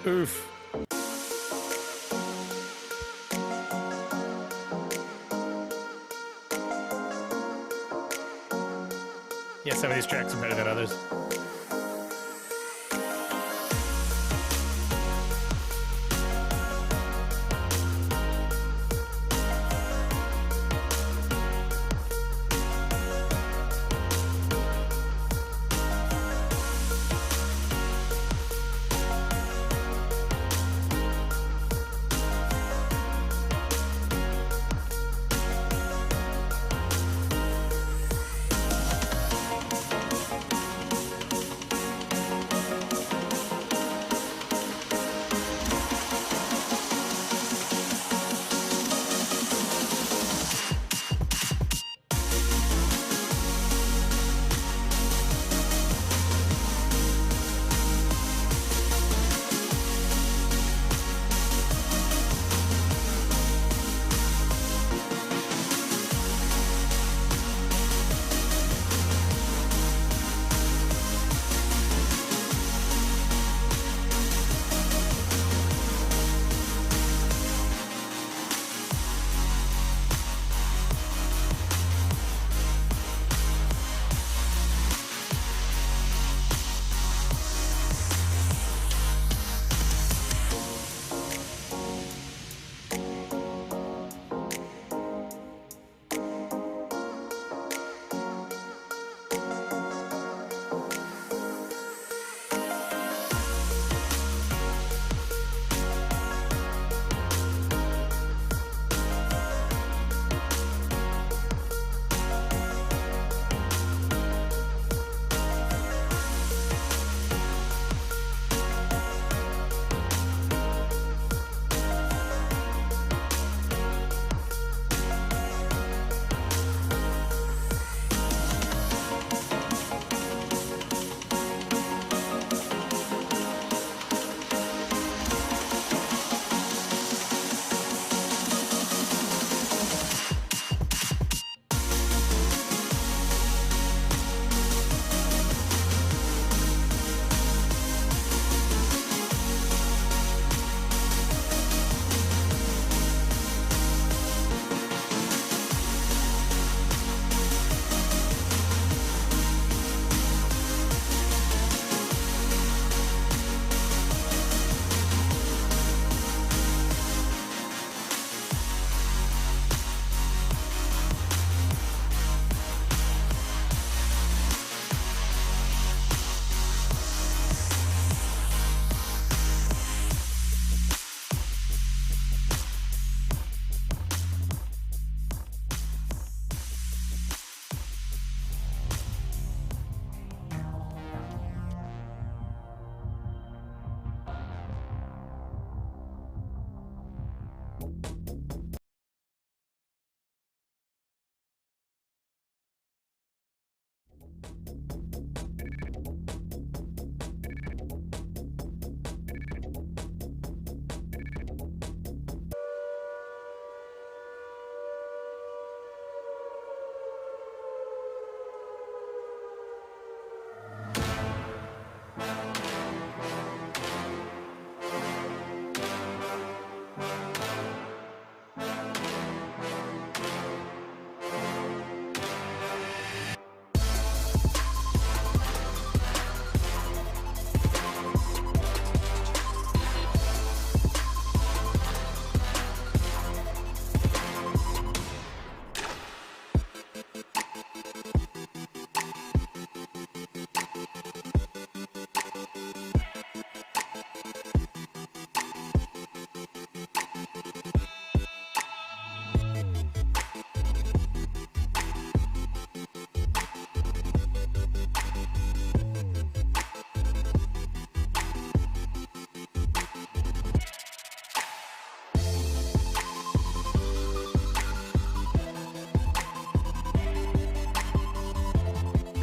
Oof. Yeah, some of these tracks are better than others.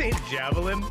St. Javelin.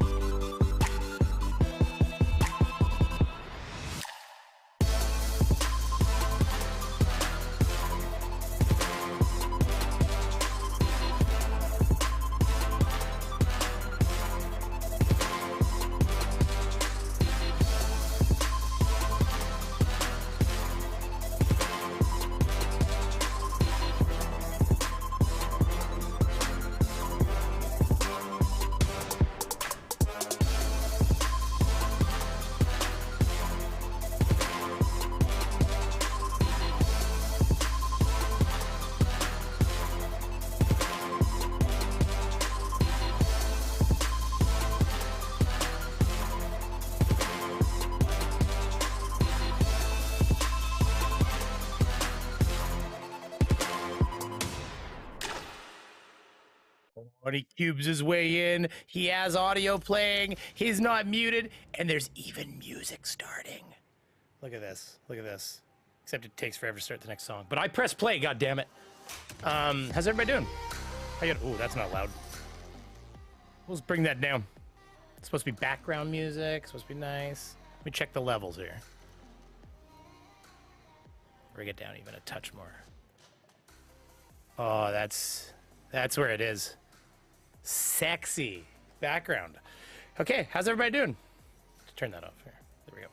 When he cubes his way in, he has audio playing, he's not muted, and there's even music starting. Look at this. Look at this. Except it takes forever to start the next song. But I press play, god damn it. How's everybody doing? Ooh, that's not loud. Let's bring that down. It's supposed to be background music, supposed to be nice. Let me check the levels here. Bring it down even a touch more. Oh, that's where it is. Sexy background. Okay, how's everybody doing? Let's turn that off here. There we go.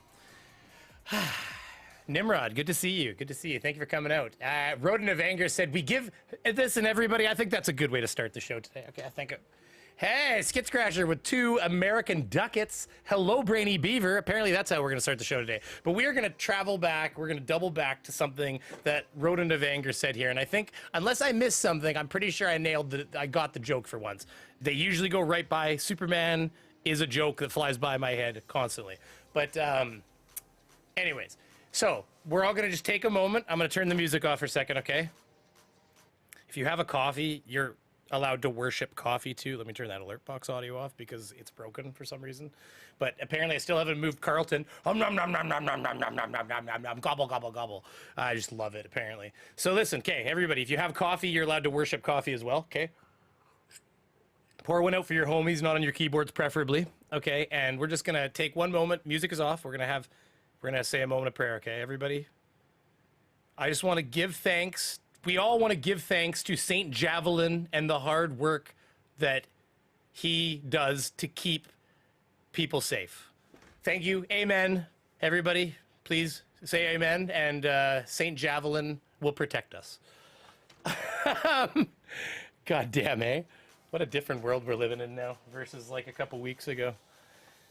Nimrod, good to see you. Good to see you. Thank you for coming out. Rodent of Anger said, we give this and everybody. I think that's a good way to start the show today. Okay, I think it. Hey, Skits Crasher with 2 American ducats. Hello, Brainy Beaver. Apparently that's how we're going to start the show today. But we are going to travel back. We're going to double back to something that Rodent of Anger said here. And I think, unless I missed something, I'm pretty sure I nailed it. I got the joke for once. They usually go right by. Superman is a joke that flies by my head constantly. But anyways, so we're all going to just take a moment. I'm going to turn the music off for a second, okay? If you have a coffee, you're allowed to worship coffee too. Let me turn that alert box audio off because it's broken for some reason. But apparently I still haven't moved Carlton. Nom nom nom nom nom nom nom nom nom nom nom nom nom gobble gobble gobble. I just love it apparently. So listen, okay, everybody, if you have coffee, you're allowed to worship coffee as well, okay? Pour one out for your homies, not on your keyboards preferably, okay? And we're just gonna take one moment. Music is off. We're gonna say a moment of prayer, okay, everybody? I just want to give thanks. We all want to give thanks to Saint Javelin and the hard work that he does to keep people safe. Thank you. Amen. Everybody, please say amen. And Saint Javelin will protect us. God damn, eh? What a different world we're living in now versus like a couple weeks ago.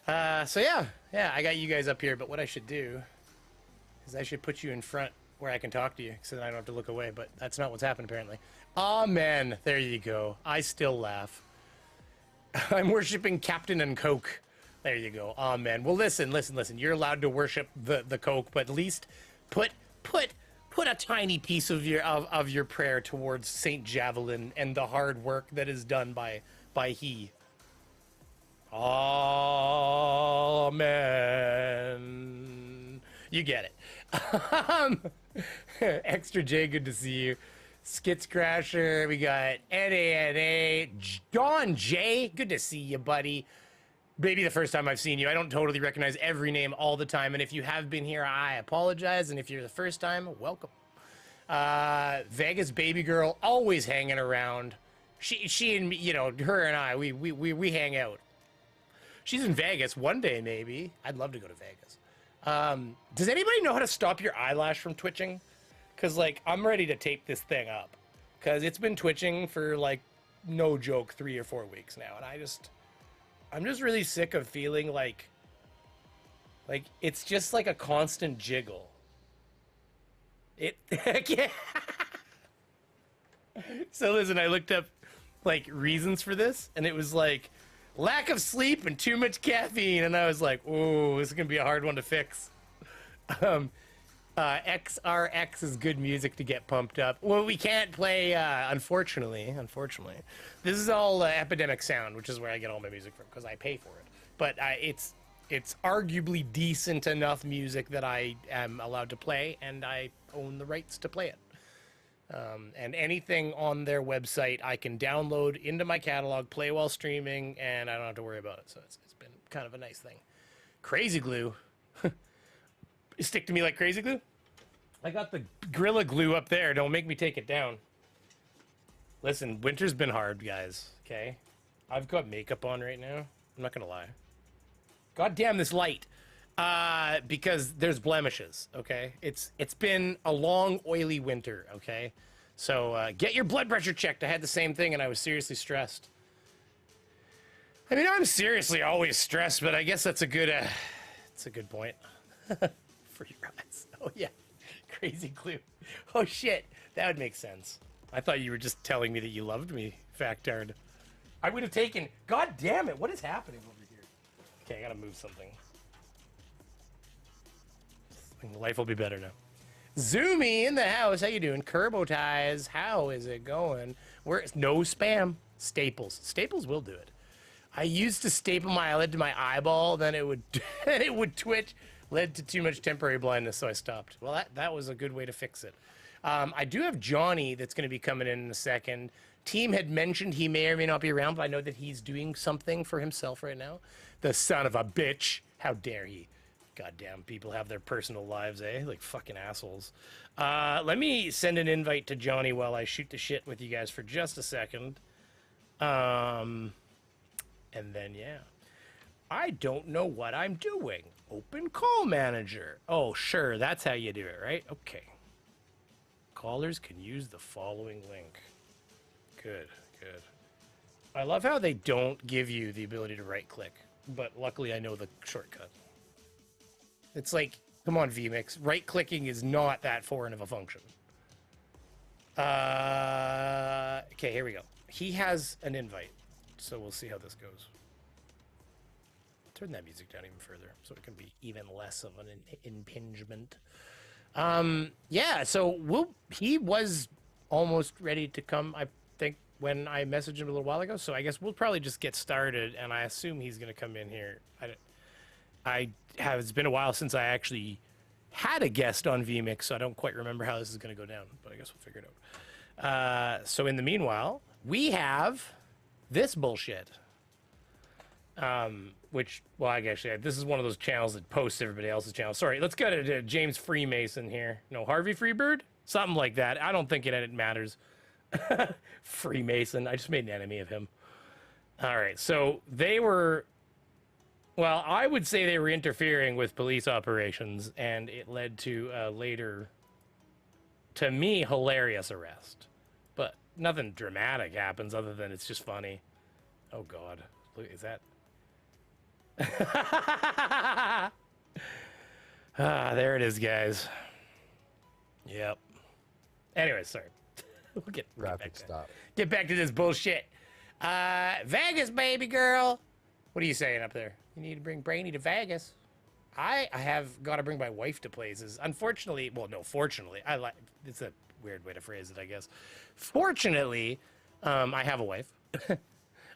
So yeah, I got you guys up here, but what I should do is I should put you in front where I can talk to you so that I don't have to look away, but that's not what's happened apparently. Amen. There you go. I still laugh. I'm worshiping Captain and Coke. There you go. Amen. Well, listen. You're allowed to worship the Coke, but at least put a tiny piece of your prayer towards Saint Javelin and the hard work that is done by he. Amen. You get it. Extra J, good to see you. Skits Crasher, we got NANA. Don J, good to see you, buddy. Maybe the first time I've seen you. I don't totally recognize every name all the time, and if you have been here, I apologize, and if you're the first time, welcome. Vegas Baby Girl, always hanging around. She and me, you know, her and I, we hang out. She's in Vegas one day, maybe. I'd love to go to Vegas. Does anybody know how to stop your eyelash from twitching? Because, like, I'm ready to tape this thing up. Because it's been twitching for, like, no joke, 3 or 4 weeks now. And I'm just really sick of feeling like it's just like a constant jiggle. So listen, I looked up, like, reasons for this. And it was, like, lack of sleep and too much caffeine, and I was like, "Oh, this is gonna be a hard one to fix." XRX is good music to get pumped up. Well, we can't play, unfortunately. This is all Epidemic Sound, which is where I get all my music from because I pay for it. But it's arguably decent enough music that I am allowed to play, and I own the rights to play it. And anything on their website I can download into my catalog, play while streaming, and I don't have to worry about it. So it's been kind of a nice thing. Crazy Glue. Stick to me like Crazy Glue? I got the Gorilla Glue up there. Don't make me take it down. Listen, winter's been hard, guys. Okay? I've got makeup on right now. I'm not going to lie. God damn this light. Because there's blemishes, okay? It's been a long, oily winter, okay? So get your blood pressure checked. I had the same thing, and I was seriously stressed. I mean, I'm seriously always stressed, but I guess that's a good point. For your eyes. Oh, yeah. Crazy Glue. Oh, shit. That would make sense. I thought you were just telling me that you loved me, Factard. I would have taken... God damn it. What is happening over here? Okay, I gotta move something. Life will be better now. Zoomy in the house. How you doing? Curbo ties. How is it going? Where's no spam? Staples. Staples will do it. I used to staple my eyelid to my eyeball, then it would it would twitch. Led to too much temporary blindness, so I stopped. Well, that was a good way to fix it. I do have Johnny that's going to be coming in a second. Team had mentioned he may or may not be around, but I know that he's doing something for himself right now. The son of a bitch. How dare he? Goddamn, people have their personal lives, eh? Like fucking assholes. Let me send an invite to Johnny while I shoot the shit with you guys for just a second. And then, yeah. I don't know what I'm doing. Open call manager. Oh, sure. That's how you do it, right? Okay. Callers can use the following link. Good, good. I love how they don't give you the ability to right click, but luckily I know the shortcut. It's like, come on, vMix. Right clicking is not that foreign of a function. Okay, here we go. He has an invite, so we'll see how this goes. Turn that music down even further so it can be even less of an impingement. Yeah, so he was almost ready to come, I think, when I messaged him a little while ago, so I guess we'll probably just get started, and I assume he's going to come in here. It's been a while since I actually had a guest on vMix, so I don't quite remember how this is going to go down, but I guess we'll figure it out. So in the meanwhile, we have this bullshit. Which, well, I guess, yeah, this is one of those channels that posts everybody else's channel. Sorry, let's go to James Freemason here. No, Harvey Freebird? Something like that. I don't think it matters. Freemason. I just made an enemy of him. All right, so they were, well, I would say they were interfering with police operations, and it led to a later, to me, hilarious arrest. But nothing dramatic happens other than it's just funny. Oh, God. Look, is that... there it is, guys. Yep. Anyway, sorry. we'll get back to this bullshit. Vegas, baby girl. What are you saying up there? You need to bring Brainy to Vegas. I have got to bring my wife to places. Unfortunately, well, no, fortunately, it's a weird way to phrase it, I guess. Fortunately, I have a wife.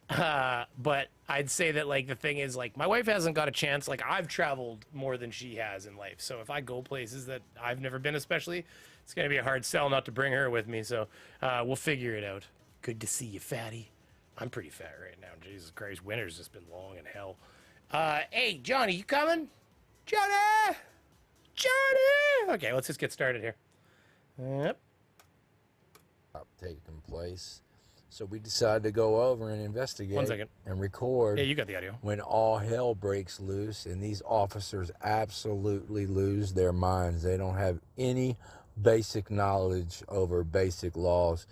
But I'd say that, like, the thing is, like, my wife hasn't got a chance. Like, I've traveled more than she has in life. So if I go places that I've never been, especially, it's going to be a hard sell not to bring her with me. So we'll figure it out. Good to see you, fatty. I'm pretty fat right now. Jesus Christ, winter's just been long in hell. Hey, Johnny, you coming? Johnny! Johnny! Okay, let's just get started here. Yep. Taking place. So we decided to go over and investigate. 1 second. And record. Yeah, you got the audio. When all hell breaks loose and these officers absolutely lose their minds. They don't have any basic knowledge over basic laws.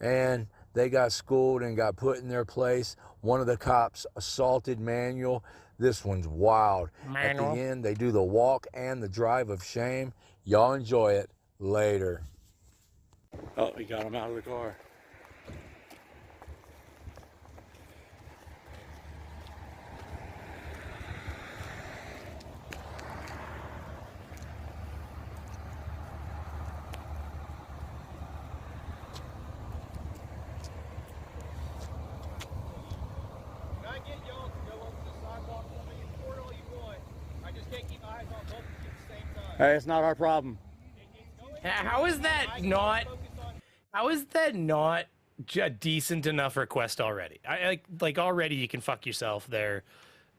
And they got schooled and got put in their place. One of the cops assaulted Manuel. This one's wild. Manuel. At the end, they do the walk and the drive of shame. Y'all enjoy it. Later. Oh, he got him out of the car. Hey, it's not our problem. How is that not a decent enough request already? Like already you can fuck yourself there,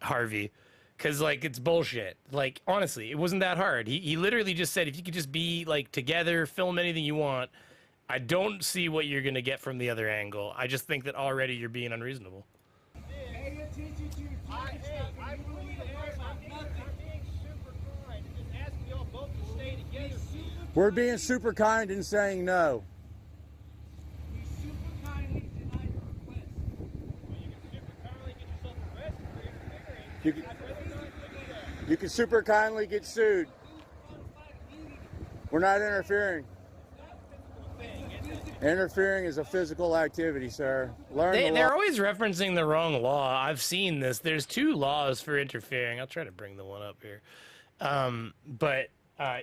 Harvey, because like it's bullshit. Like honestly, it wasn't that hard. He literally just said if you could just be like together, film anything you want. I don't see what you're gonna get from the other angle. I just think that already you're being unreasonable. We're being super kind and saying no. You can super kindly get sued. We're not interfering. Interfering is a physical activity, sir. They're always referencing the wrong law. I've seen this. There's 2 laws for interfering. I'll try to bring the one up here. But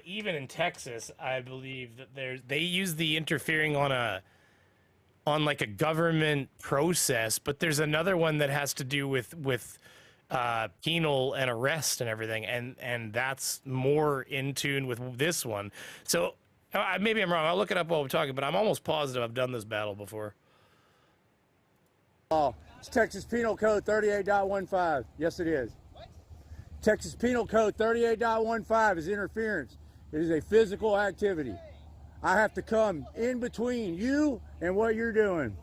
even in Texas, I believe that they use the interfering on like a government process, but there's another one that has to do with penal and arrest and everything, and that's more in tune with this one. So maybe I'm wrong. I'll look it up while we're talking, but I'm almost positive I've done this battle before. Oh, it's Texas Penal Code 38.15. Yes, it is. What? Texas Penal Code 38.15 is interference. It is a physical activity. I have to come in between you and what you're doing.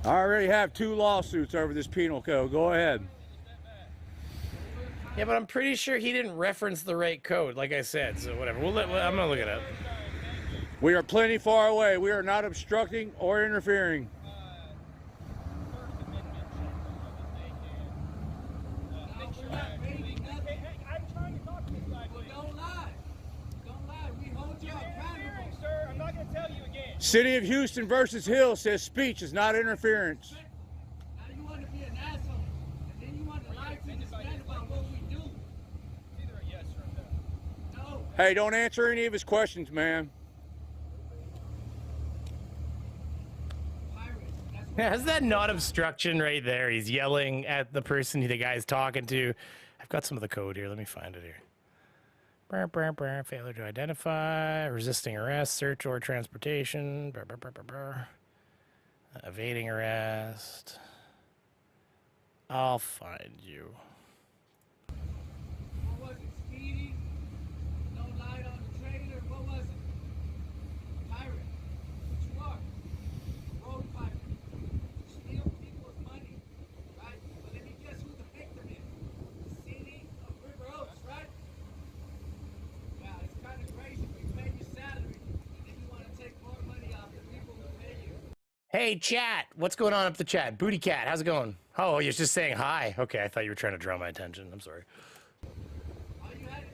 I already have 2 lawsuits over this penal code. Go ahead. Yeah, but I'm pretty sure he didn't reference the right code, like I said. So whatever. I'm gonna look it up. We are plenty far away. We are not obstructing or interfering. City of Houston versus Hill says speech is not interference. Now you want to be an asshole, and then you want to lie to understand about what we do. It's either a yes or a no. No. Hey, don't answer any of his questions, man. Is that not obstruction right there? He's yelling at the person the guy's talking to. I've got some of the code here. Let me find it here. Failure to identify, resisting arrest, search or transportation, evading arrest. I'll find you. What was it? Speeding? No light on the trailer? What was it? Pirate. What you are? Road fighter. Steal people's money. Right? But let me guess who the victim is. The city of River Oaks, right? Yeah, it's kind of crazy. We pay your salary, and then you want to take more money off the people who pay you. Hey, chat. What's going on up the chat? Booty Cat, how's it going? Oh, you're just saying hi. Okay, I thought you were trying to draw my attention. I'm sorry.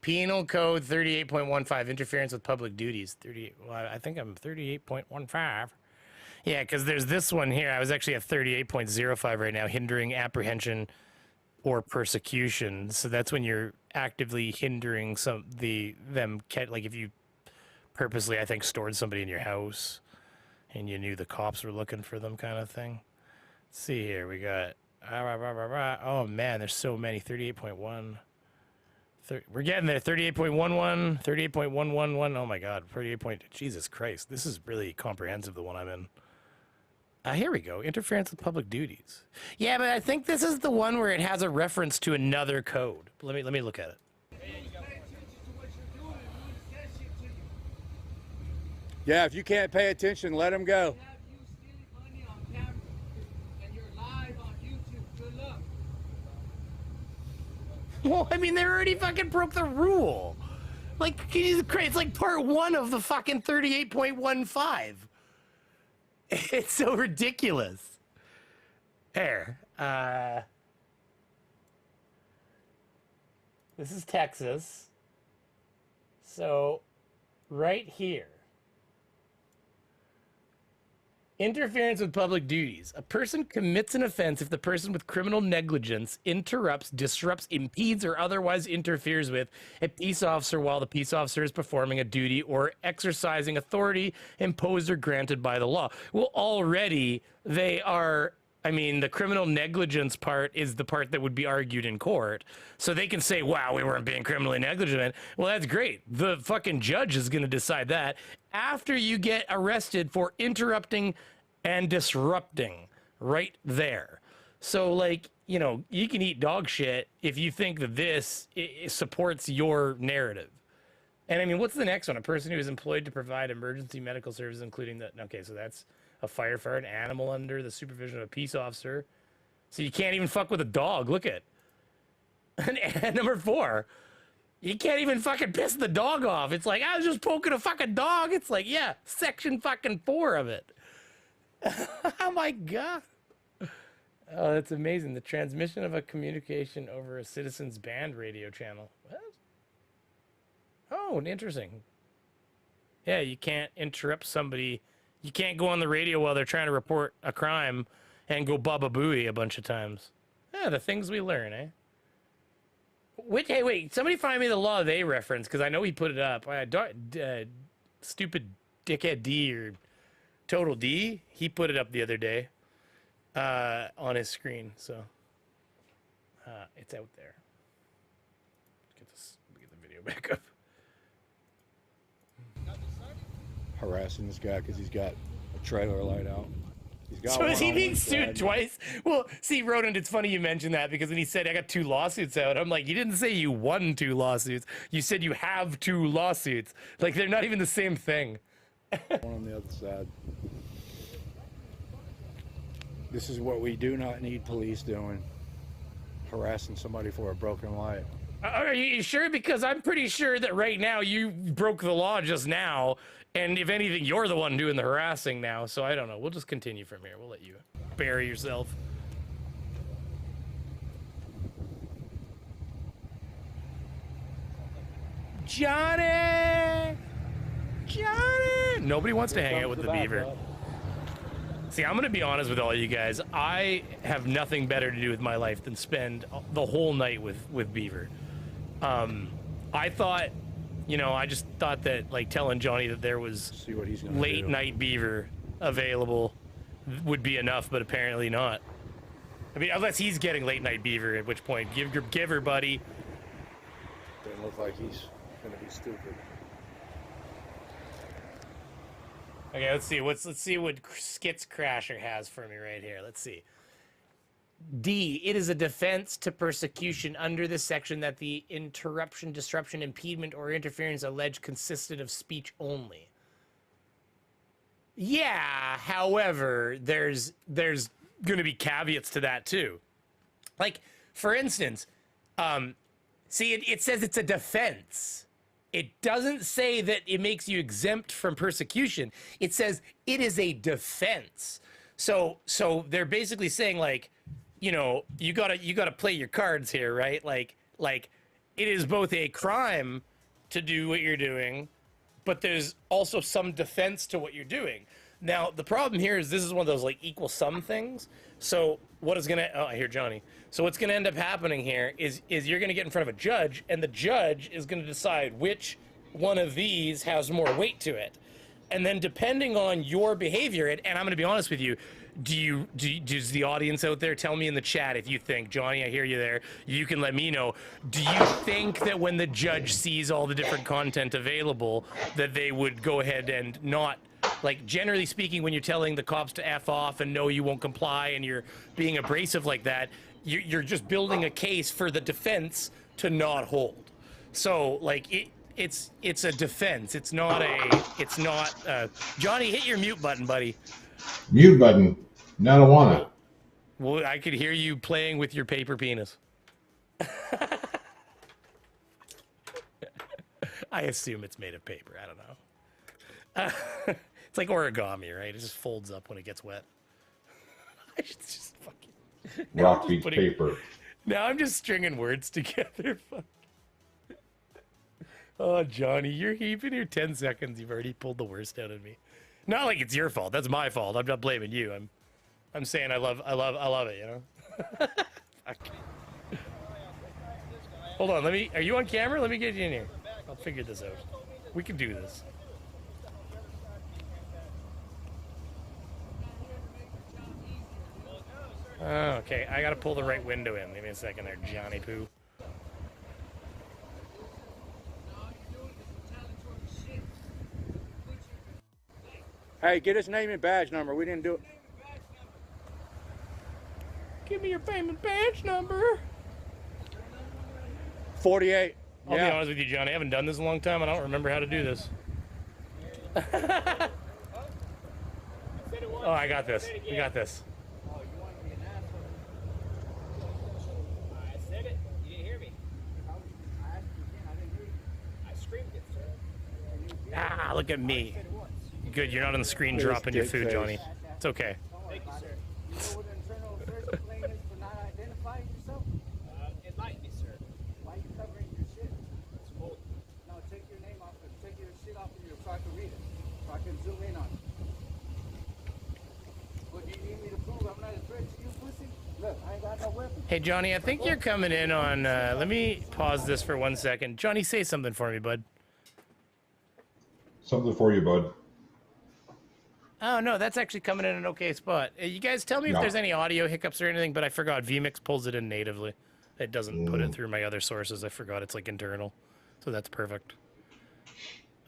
Penal Code 38.15, interference with public duties. 38. Well, I think I'm 38.15. Yeah, because there's this one here. I was actually at 38.05 right now, hindering apprehension or persecution. So that's when you're actively hindering like if you purposely, I think, stored somebody in your house and you knew the cops were looking for them, kind of thing. Let's see here. We got oh man, there's so many. 38.1. We're getting there. 38.11, 38.111. Oh my God. 38. Jesus Christ. This is really comprehensive, the one I'm in. Here we go. Interference with public duties. Yeah, but I think this is the one where it has a reference to another code. Let me look at it. Yeah, if you can't pay attention, let him go. Well, I mean, they already fucking broke the rule. Like, Jesus Christ, it's like part 1 of the fucking 38.15. It's so ridiculous. There. This is Texas. So, right here. Interference with public duties. A person commits an offense if the person with criminal negligence interrupts, disrupts, impedes, or otherwise interferes with a peace officer while the peace officer is performing a duty or exercising authority imposed or granted by the law. Well, already they are, I mean, the criminal negligence part is the part that would be argued in court. So they can say, wow, we weren't being criminally negligent. Well, that's great. The fucking judge is going to decide that after you get arrested for interrupting and disrupting right there. So, like, you know, you can eat dog shit if you think that this supports your narrative. And I mean, what's the next one? A person who is employed to provide emergency medical services, including the, okay, so that's a firefighter, an animal under the supervision of a peace officer. So you can't even fuck with a dog. Look at. And number 4, you can't even fucking piss the dog off. It's like, I was just poking a fucking dog. It's like, yeah, section fucking 4 of it. Oh my God. Oh, that's amazing. The transmission of a communication over a citizen's band radio channel. What? Oh, interesting. Yeah, you can't interrupt somebody. You can't go on the radio while they're trying to report a crime and go baba booey a bunch of times. Yeah, the things we learn, eh? Hey, wait. Somebody find me the law they reference, because I know he put it up. Stupid dickhead D or total D. He put it up the other day on his screen. So it's out there. Let's get the video back up. Harassing this guy because he's got a trailer light out. He's got So is he one on being one sued side. twice? Well, see, Ronan, it's funny you mentioned that, because when he said I got 2 lawsuits out, I'm like, you didn't say you won 2 lawsuits. You said you have 2 lawsuits. Like, they're not even the same thing. One on the other side. This is what we do not need police doing. Harassing somebody for a broken light. Are you sure? Because I'm pretty sure that right now you broke the law just now, and if anything, you're the one doing the harassing now. So I don't know. We'll just continue from here. We'll let you bury yourself. Johnny! Johnny! Nobody wants to hang out with the Beaver. See, I'm going to be honest with all you guys. I have nothing better to do with my life than spend the whole night with Beaver. I thought, you know, I just thought that, like, telling Johnny that there was See what he's gonna late do. night Beaver available would be enough, but apparently not. I mean, unless he's getting late night Beaver, at which point, give her, buddy. Doesn't look like he's gonna be stupid. Okay, let's see what Skits Crasher has for me right here. Let's see. D, it is a defense to persecution under this section that the interruption, disruption, impediment, or interference alleged consisted of speech only. Yeah, however, there's going to be caveats to that too. Like, for instance, see, it says it's a defense. It doesn't say that it makes you exempt from persecution. It says it is a defense. So they're basically saying, like, you know, you gotta play your cards here, right? Like it is both a crime to do what you're doing, but there's also some defense to what you're doing. Now, the problem here is this is one of those, like, equal sum things. So what is gonna, oh, I hear Johnny. So what's gonna end up happening here is you're gonna get in front of a judge, and the judge is gonna decide which one of these has more weight to it. And then depending on your behavior, and I'm gonna be honest with you, does the audience out there tell me in the chat if you think, Johnny, I hear you there, you can let me know, do you think that when the judge sees all the different content available that they would go ahead and not, like, generally speaking, when you're telling the cops to F off and no, you won't comply, and you're being abrasive like that, you're just building a case for the defense to not hold. So, like, it's a defense. It's not Johnny, hit your mute button, buddy. Mute button. No, I don't want it. Well, I could hear you playing with your paper penis. I assume it's made of paper. I don't know. It's like origami, right? It just folds up when it gets wet. It's just fucking... Rock beats paper. Now I'm just stringing words together. Oh, Johnny, you're heaping your 10 seconds. You've already pulled the worst out of me. Not like it's your fault. That's my fault. I'm not blaming you. I'm saying I love it, you know? Fuck. Hold on, are you on camera? Let me get you in here. I'll figure this out. We can do this. Oh, okay, I gotta pull the right window in. Give me a second there, Johnny Poo. Hey, get his name and badge number. We didn't do it. Give me your payment badge number. 48. I'll be honest with you, Johnny. I haven't done this in a long time. I don't remember how to do this. Oh, I got this. We got this. I said it. You didn't hear me. I screamed it, sir. Ah, look at me. Good, you're not on the screen dropping your food, Johnny. It's okay. Thank you, sir. You know what the internal affairs complaint is for not identifying yourself? It might be, sir. Why are you covering your shit? It's cold. No, take your name off and take your shit off of you so I can read it. So I can zoom in on it. What do you need me to prove? I'm not a threat to you, pussy? Look, I ain't got Hey, Johnny, I think you're coming in on. Let me pause this for 1 second. Johnny, say something for me, bud. Something for you, bud. Oh, no, that's actually coming in an okay spot. You guys tell me if Yeah. there's any audio hiccups or anything, but I forgot vMix pulls it in natively. It doesn't put it through my other sources. I forgot it's like internal. So that's perfect.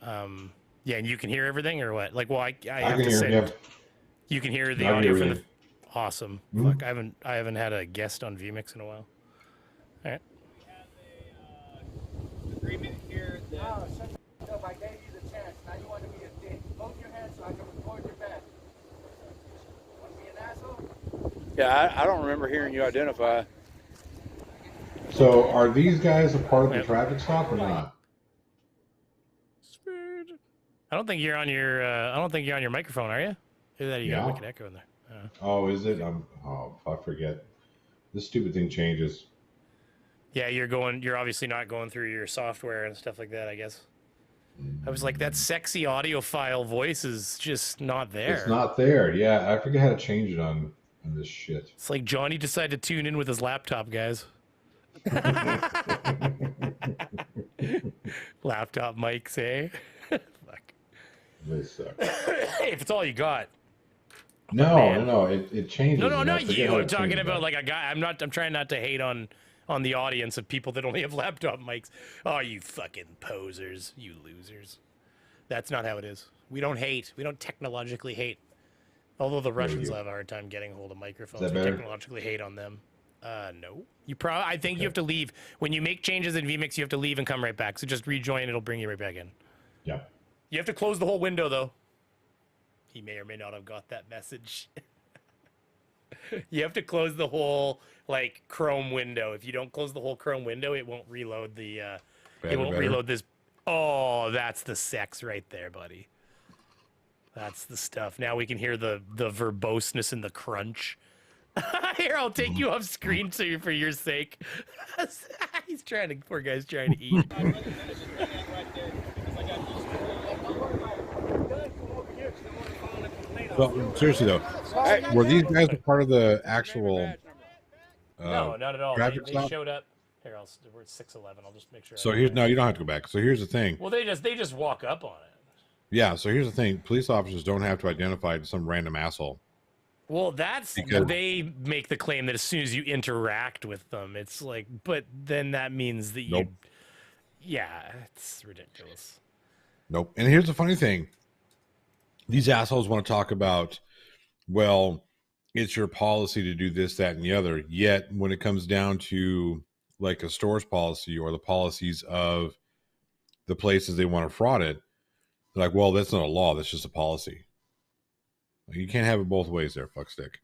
Yeah, and you can hear everything or what? Like, well, I have can to hear send. him. You can hear the I audio hear from you. the. Awesome. Mhm. Fuck, I haven't had a guest on vMix in a while. All right. Agreement here that Oh, shut the up. I gave you the chance. Now you want to be a dick. Hold your hand so I can record your back. Want to be an asshole? Yeah, I don't remember hearing you identify. So, are these guys a part of the Yep. traffic stop or not? I don't think you're on your. I don't think you're on your microphone, are you? Either that or you got a Yeah. wicked echo in there. Oh, is it? I forget. This stupid thing changes. Yeah, you're obviously not going through your software and stuff like that, I guess. I was like, that sexy audiophile voice is just not there. It's not there. Yeah, I forget how to change it on this shit. It's like Johnny decided to tune in with his laptop, guys. Laptop mics, eh? Fuck. They suck. If it's all you got. No. It changes. No, and I not forget you. how to I'm talking change about that. like a guy. I'm trying not to hate on the audience of people that only have laptop mics. Oh, you fucking posers, you losers. That's not how it is. We don't hate. We don't technologically hate. Although the Russians you. have a hard time getting a hold of microphones, Is that we better? technologically hate on them. No. I think you have to leave when you make changes in vMix. You have to leave and come right back. So just rejoin. It'll bring you right back in. Yeah. You have to close the whole window, though. He may or may not have got that message. You have to close the whole like Chrome window. If you don't close the whole Chrome window, it won't reload the. It won't reload this. Oh, that's the sex right there, buddy. That's the stuff. Now we can hear the verboseness and the crunch. Here, I'll take you off screen for your sake. Poor guy's trying to eat. Well, seriously though, were these guys a part of the actual? No, not at all. They traffic stop? showed up. Here, we're at 611. I'll just make sure. So here's no, you don't have to go back. So here's the thing. Well, they just walk up on it. Yeah. So here's the thing. Police officers don't have to identify some random asshole. Well, that's Because- they make the claim that as soon as you interact with them, it's like, but then that means that you. Nope. Yeah, it's ridiculous. Nope. And here's the funny thing. These assholes want to talk about, well, it's your policy to do this, that, and the other. Yet when it comes down to like a store's policy or the policies of the places they want to fraud it, they're like, well, that's not a law. That's just a policy. You can't have it both ways there, fuckstick.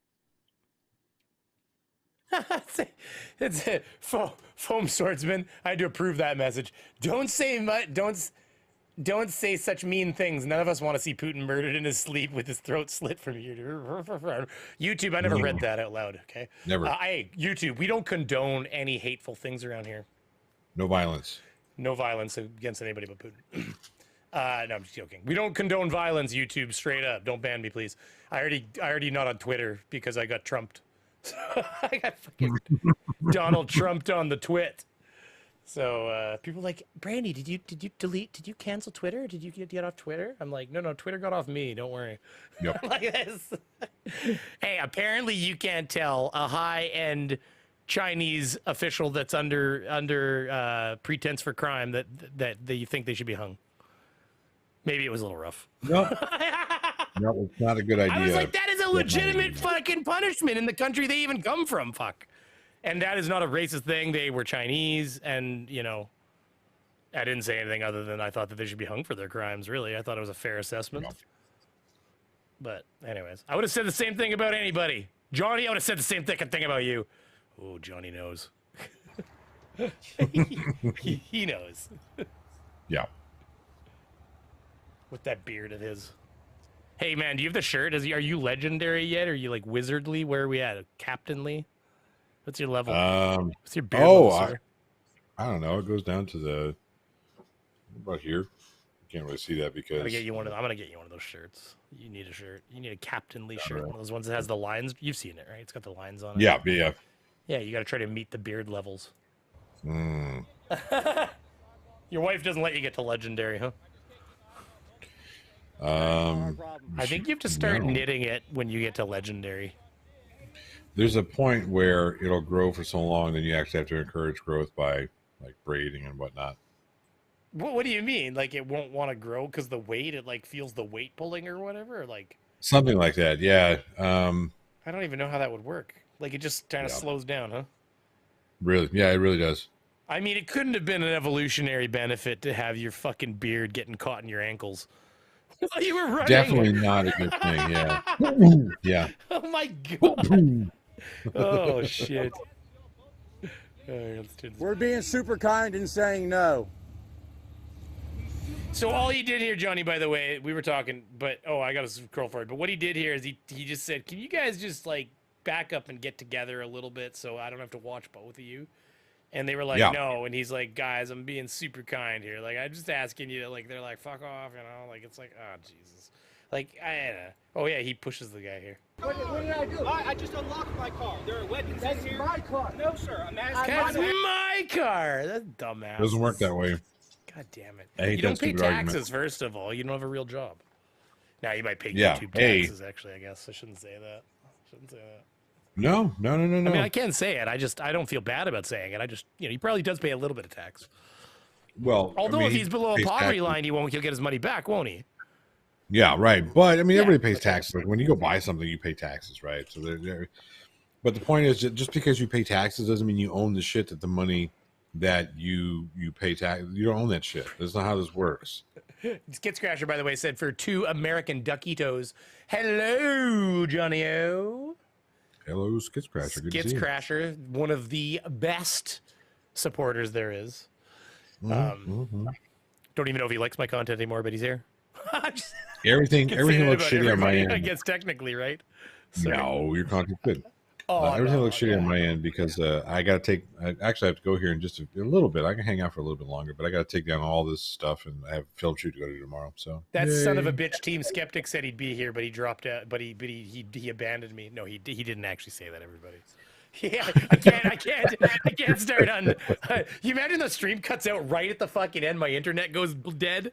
It's it. Foam swordsman. I had to approve that message. Don't say much. Don't say such mean things. None of us want to see Putin murdered in his sleep with his throat slit from YouTube. I never read that out loud. Okay. Never. Hey, YouTube. We don't condone any hateful things around here. No violence. No violence against anybody but Putin. No, I'm just joking. We don't condone violence, YouTube, straight up. Don't ban me, please. I already not on Twitter because I got trumped. So I got fucking Donald Trumped on the twit. So people are like, Brandy, did you cancel Twitter? Did you get off Twitter? I'm like, no, Twitter got off me. Don't worry. Yep. Like this. Hey, apparently you can't tell a high-end Chinese official that's under pretense for crime that you think they should be hung. Maybe it was a little rough. No, it's not a good idea. I was like, that is a legitimate fucking punishment in the country they even come from. Fuck. And that is not a racist thing. They were Chinese, and, I didn't say anything other than I thought that they should be hung for their crimes, really. I thought it was a fair assessment. No. But, anyways, I would have said the same thing about anybody. Johnny, I would have said the same thing about you. Oh, Johnny knows. he knows. Yeah. With that beard of his. Hey, man, do you have the shirt? Are you legendary yet? Are you, like, wizardly? Where are we at? Captainly? What's your level? What's your beard level, sir? I don't know. It goes down to the about here. You can't really see that because I'm gonna get you one of those shirts. You need a shirt. You need a captainly shirt. One of those ones that has the lines. You've seen it, right? It's got the lines on it. yeah. Yeah, you got to try to meet the beard levels. Mm. Your wife doesn't let you get to legendary, huh? I think you have to start No. knitting it when you get to legendary. There's a point where it'll grow for so long that you actually have to encourage growth by like braiding and whatnot. What do you mean? Like it won't want to grow because the weight, it like feels the weight pulling or whatever? Or like Something like that, yeah. I don't even know how that would work. Like it just kind of slows down, huh? Really, yeah, it really does. I mean, it couldn't have been an evolutionary benefit to have your fucking beard getting caught in your ankles while you were running. Definitely not a good thing, yeah. Yeah. Oh my god. Oh shit. All right, let's do this. We're being super kind and saying no. So all he did here, Johnny, by the way, we were talking, but I got to scroll forward. But what he did here is he just said, "Can you guys just like back up and get together a little bit so I don't have to watch both of you?" And they were like, "No." And he's like, "Guys, I'm being super kind here. Like, I'm just asking you to like." They're like, "Fuck off," you know? Like, it's like, oh Jesus. Like, oh yeah, he pushes the guy here. What did I do? I just unlocked my car. There are weapons in here. That's my car. No, sir. I'm asking. That's my car. That's dumbass. Doesn't work that way. God damn it. I hate You don't that pay stupid taxes, argument. first of all. You don't have a real job. Now, you might pay Yeah, YouTube hey. taxes, actually, I guess. I shouldn't say that. No. I mean, I can say it. I don't feel bad about saying it. I just, he probably does pay a little bit of tax. Well, Although I mean, if he's below a pays poverty taxes. line, he'll get his money back, won't he? Yeah, right. But I mean, everybody pays but taxes. Like, when you go buy something, you pay taxes, right? So but the point is, that just because you pay taxes doesn't mean you own the shit that the money that you pay tax. You don't own that shit. That's not how this works. Skits Crasher, by the way, said for 2 American Duckitos. Hello, Johnny O. Hello, Skits Crasher. Good to Skits see you. Crasher, one of the best supporters there is. Don't even know if he likes my content anymore, but he's here. Everything looks About shitty on my everybody, end. I guess technically, right? So, No, your content's good. Oh, Everything no, looks shitty on my end because I got to I actually have to go here in just a little bit. I can hang out for a little bit longer, but I got to take down all this stuff, and I have a film shoot to go to tomorrow. So that son of a bitch, Team Skeptic, said he'd be here, but he dropped out. But he abandoned me. No, he didn't actually say that. Everybody. Yeah, I can't start on. You imagine the stream cuts out right at the fucking end. My internet goes dead.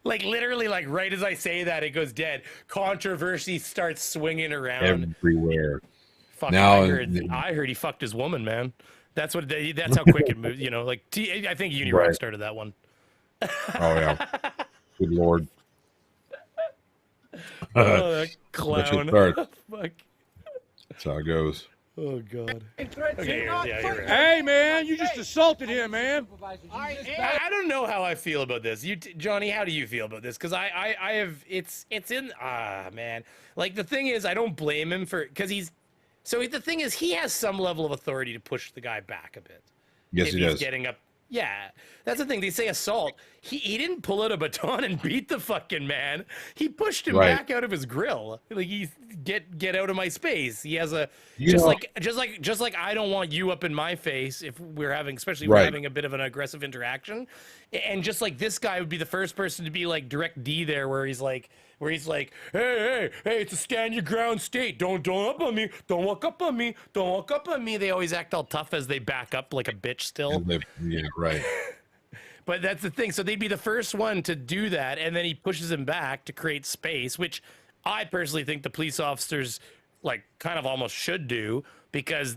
Like literally, like right as I say that, it goes dead. Controversy starts swinging around everywhere. Fuck, Now I heard he fucked his woman, man. That's how quick it moved. Like I think UniRock started that one. Oh yeah. Good Lord. Oh, that clown. Fuck. That's how it goes. Oh God. Okay, yeah, you're right. Hey, man, you just assaulted him, man. I don't know how I feel about this. Johnny, how do you feel about this? Because I have it's in man. Like the thing is, I don't blame him because the thing is, he has some level of authority to push the guy back a bit. Yes, he does. Getting up. Yeah, that's the thing. They say assault. He didn't pull out a baton and beat the fucking man. He pushed him back out of his grill. Like he's get out of my space. He has just like I don't want you up in my face if we're having we're having a bit of an aggressive interaction. And just like this guy would be the first person to be like direct D there, where he's like, hey, it's a stand your ground state. Don't up on me. Don't walk up on me. Don't walk up on me. They always act all tough as they back up like a bitch still. Yeah, right. But that's the thing. So they'd be the first one to do that, and then he pushes him back to create space, which I personally think the police officers like kind of almost should do, because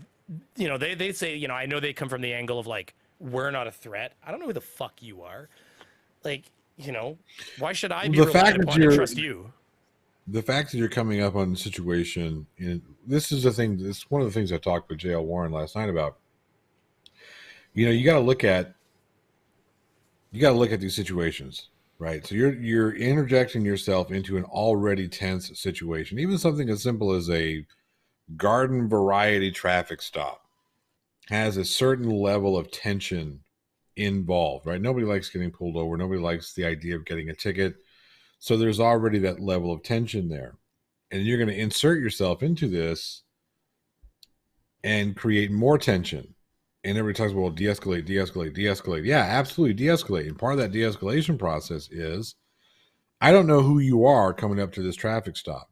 they say, I know they come from the angle of like, we're not a threat. I don't know who the fuck you are. Like, why should I be relied upon to trust you? The fact that you're coming up on the situation, this is the thing. This is one of the things I talked with J.L. Warren last night about. You got to look at these situations, right? So you're interjecting yourself into an already tense situation. Even something as simple as a garden variety traffic stop has a certain level of tension involved, right? Nobody likes getting pulled over. Nobody likes the idea of getting a ticket. So there's already that level of tension there. And you're going to insert yourself into this and create more tension. And everybody talks about, well, de-escalate. Yeah, absolutely, de-escalate. And part of that de-escalation process is, I don't know who you are coming up to this traffic stop.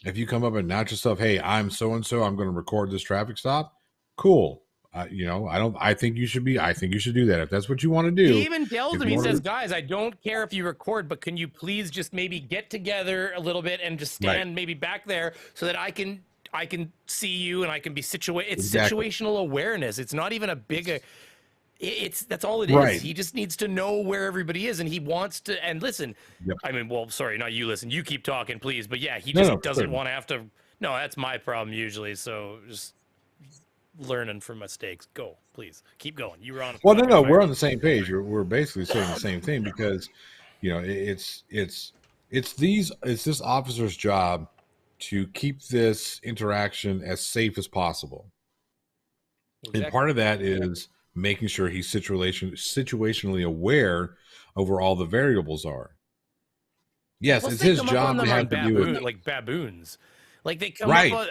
If you come up and announce yourself, hey, I'm so and so, I'm going to record this traffic stop. Cool. You know, I think you should do that. If that's what you want to do. He even tells them, he says, guys, I don't care if you record, but can you please just maybe get together a little bit and just stand maybe back there so that I can see you and I can be situated. It's situational awareness. It's not even a big, that's all it is. He just needs to know where everybody is, and he wants to, and listen, I mean, well, sorry, not you listen, you keep talking, please. But yeah, he just doesn't want to have to, no, that's my problem usually. So just learning from mistakes. Go, please keep going. You were on. Well, no, we're on the same page. We're basically saying the same thing because, you know, it's this officer's job to keep this interaction as safe as possible. Exactly. And part of that is making sure he's situationally aware over all the variables are. Yes, it's his job to have to do it. Like baboons. Like they come up,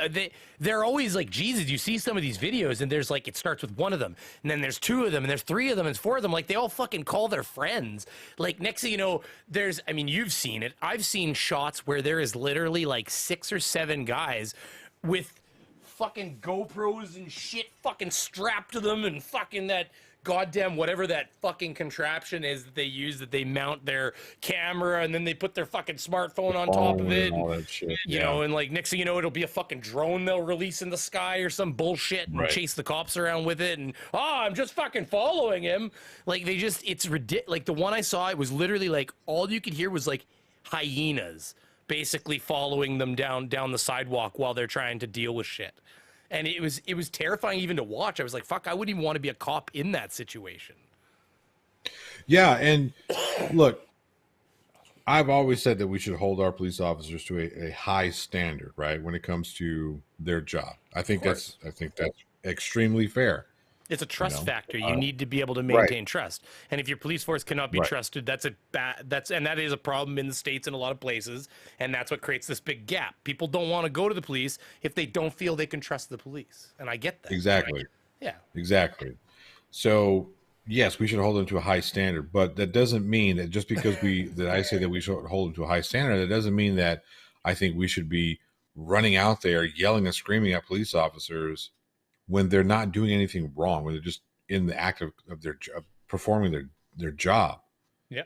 they're always like, Jesus, you see some of these videos and there's like, it starts with one of them and then there's two of them and there's three of them and four of them. Like they all fucking call their friends. Like next thing you know, I mean, you've seen it. I've seen shots where there is literally like 6 or 7 guys with fucking GoPros and shit fucking strapped to them and fucking that goddamn whatever that fucking contraption is that they use, that they mount their camera and then they put their fucking smartphone on top of it, and all that shit, you know, and like next thing you know, it'll be a fucking drone they'll release in the sky or some bullshit and chase the cops around with it, and I'm just fucking following him. Like they just, it's ridiculous. Like the one I saw, it was literally like all you could hear was like hyenas basically following them down the sidewalk while they're trying to deal with shit. And it was terrifying even to watch. I was like, fuck, I wouldn't even want to be a cop in that situation. Yeah, and look, I've always said that we should hold our police officers to a high standard, right, when it comes to their job. I think that's extremely fair. It's a trust factor. You need to be able to maintain trust. And if your police force cannot be trusted, and that is a problem in the States in a lot of places. And that's what creates this big gap. People don't want to go to the police if they don't feel they can trust the police. And I get that. Exactly. Right? Yeah. Exactly. So yes, we should hold them to a high standard, but that doesn't mean that just because I say that we should hold them to a high standard, that doesn't mean that I think we should be running out there yelling and screaming at police officers when they're not doing anything wrong, when they're just in the act of their performing their job. Yeah.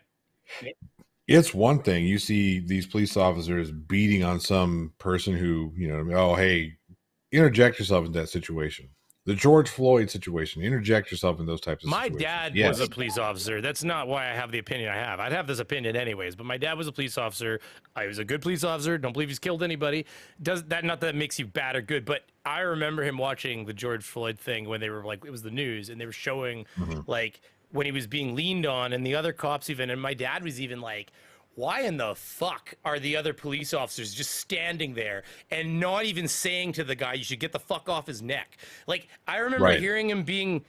It's one thing you see these police officers beating on some person who, you know, oh, hey, interject yourself in that situation. The George Floyd situation, interject yourself in those types of situations. My dad was a police officer. That's not why I have the opinion I have. I'd have this opinion anyways, but my dad was a police officer. I was a good police officer. Don't believe he's killed anybody. Does that, not that it makes you bad or good, but I remember him watching the George Floyd thing when they were like, it was the news and they were showing like when he was being leaned on and the other cops even, and my dad was even like, why in the fuck are the other police officers just standing there and not even saying to the guy, you should get the fuck off his neck? Like, I remember hearing him being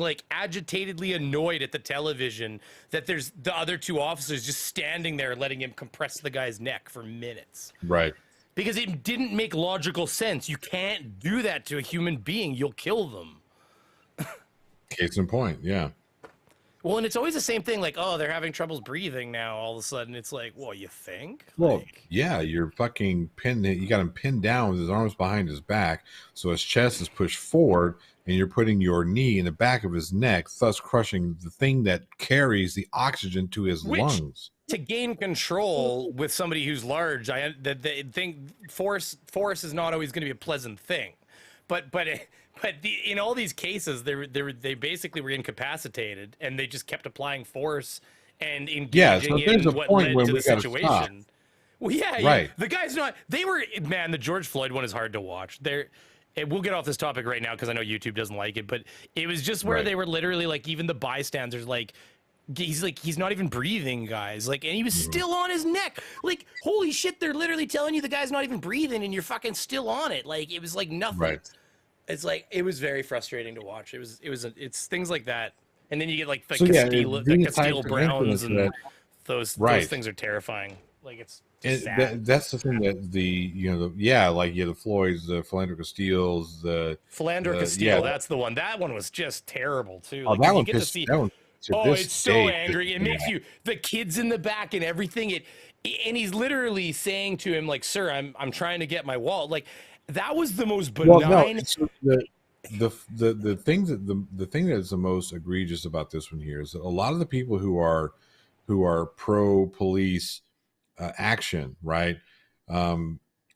like agitatedly annoyed at the television that there's the other 2 officers just standing there letting him compress the guy's neck for minutes. Right. Because it didn't make logical sense. You can't do that to a human being. You'll kill them. Case in point, yeah. Well, and it's always the same thing, like, oh, they're having troubles breathing now. All of a sudden, it's like, well, you think? Well, like, yeah, you're fucking pinned. You got him pinned down with his arms behind his back, so his chest is pushed forward, and you're putting your knee in the back of his neck, thus crushing the thing that carries the oxygen to his lungs. To gain control with somebody who's large, they think force is not always going to be a pleasant thing, but in all these cases, they basically were incapacitated, and they just kept applying force and engaging in what led to the situation. Well, yeah, the guy's not. They were, man. The George Floyd one is hard to watch. We'll get off this topic right now because I know YouTube doesn't like it, but it was just where they were literally like, even the bystanders, like, he's not even breathing, guys. Like, and he was still on his neck. Like, holy shit, they're literally telling you the guy's not even breathing, and you're fucking still on it. Like, it was like nothing. Right. It's like, it was very frustrating to watch. It's things like that, and then you get like the Castillo Browns, and those things are terrifying. Like, it's sad. That's the thing that the Floyds, the Philander Castiles, Philander Castile. That's the one. That one was just terrible too. Like, that one pissed. Oh, it's so angry. It makes you, the kids in the back and everything. And he's literally saying to him, like, "Sir, I'm trying to get my wallet." Like, that was the most Well, benign. no, it's the thing that the thing that is the most egregious about this one here is that a lot of the people who are pro police action, right,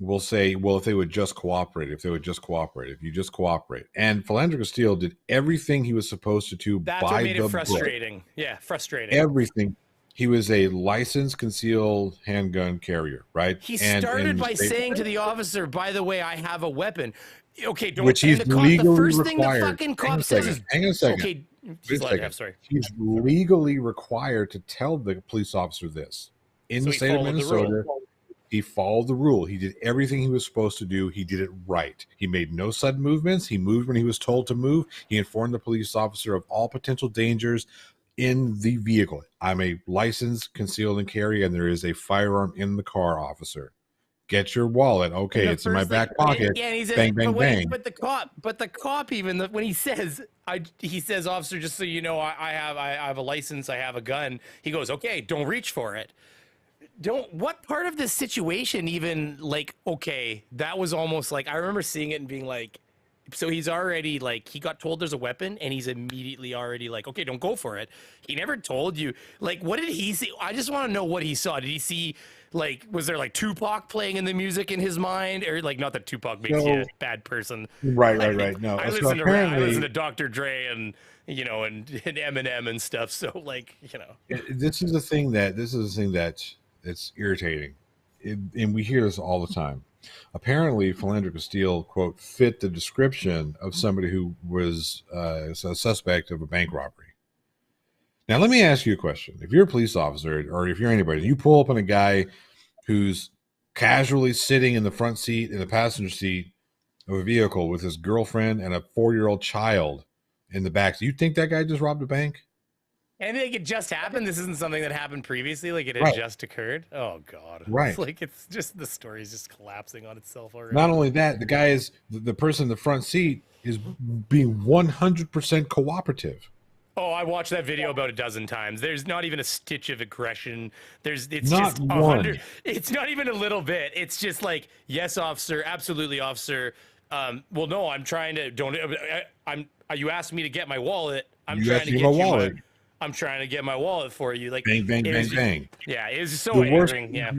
will say, well, if they would just cooperate, if you just cooperate. And Philandro Castile did everything he was supposed to That's by what made the it frustrating. Yeah, frustrating. everything. He was a licensed concealed handgun carrier, right? He started and by saying to the officer, "By the way, I have a weapon." Okay, don't. which he's and the legally first thing the required. fucking cop says is, Hang on a second. "Okay, Wait he's a letting second. up, sorry." He's legally required to tell the police officer this. In So the he state of followed the Minnesota, he followed the rule. He did everything he was supposed to do. He did it right. He made no sudden movements. He moved when he was told to move. He informed the police officer of all potential dangers in the vehicle. I'm a licensed concealed and carry, and there is a firearm in the car, officer. Get your wallet. Okay, And the it's in my first back thing- pocket. Yeah, and he says, Bang, bang, bang. But the cop, even when he says, he says, "Officer, just so you know, I have a license, I have a gun." He goes, "Okay, don't reach for it." What part of this situation even, like, okay, that was almost like, I remember seeing it and being like, so he's already like, he got told there's a weapon and he's immediately already like, okay, don't go for it. He never told you, like, what did he see? I just want to know what he saw. Did he see, like, was there like Tupac playing in the music in his mind, or like, not that Tupac makes you a bad person. Right. I No, so listen to apparently, Dr. Dre and, you know, and Eminem and stuff. So, like, you know, this is the thing that it's irritating, and we hear this all the time. Apparently, Philandro Castile, quote, fit the description of somebody who was a suspect of a bank robbery. Now, let me ask you a question. If you're a police officer, or if you're anybody, you pull up on a guy who's casually sitting in the front seat, in the passenger seat of a vehicle with his girlfriend and a 4-year-old child in the back, do you think that guy just robbed a bank? and like, it just happened. This isn't something that happened previously. Like, it had Right. just occurred. Oh God. Right. It's like, it's just, the story is just collapsing on itself already. Not only that, the guy is the person in the front seat is being 100% cooperative. Oh, I watched that video about a dozen times. There's not even a stitch of aggression. It's Not just one. 100. It's not even a little bit. It's just like, yes, officer, absolutely, officer. Well, no, I'm trying to. You asked me to get my wallet. I'm trying to get my you wallet. I'm trying to get my wallet for you. Like, Bang, bang, it bang, was- bang. Yeah, it was so The worst- angering. Yeah.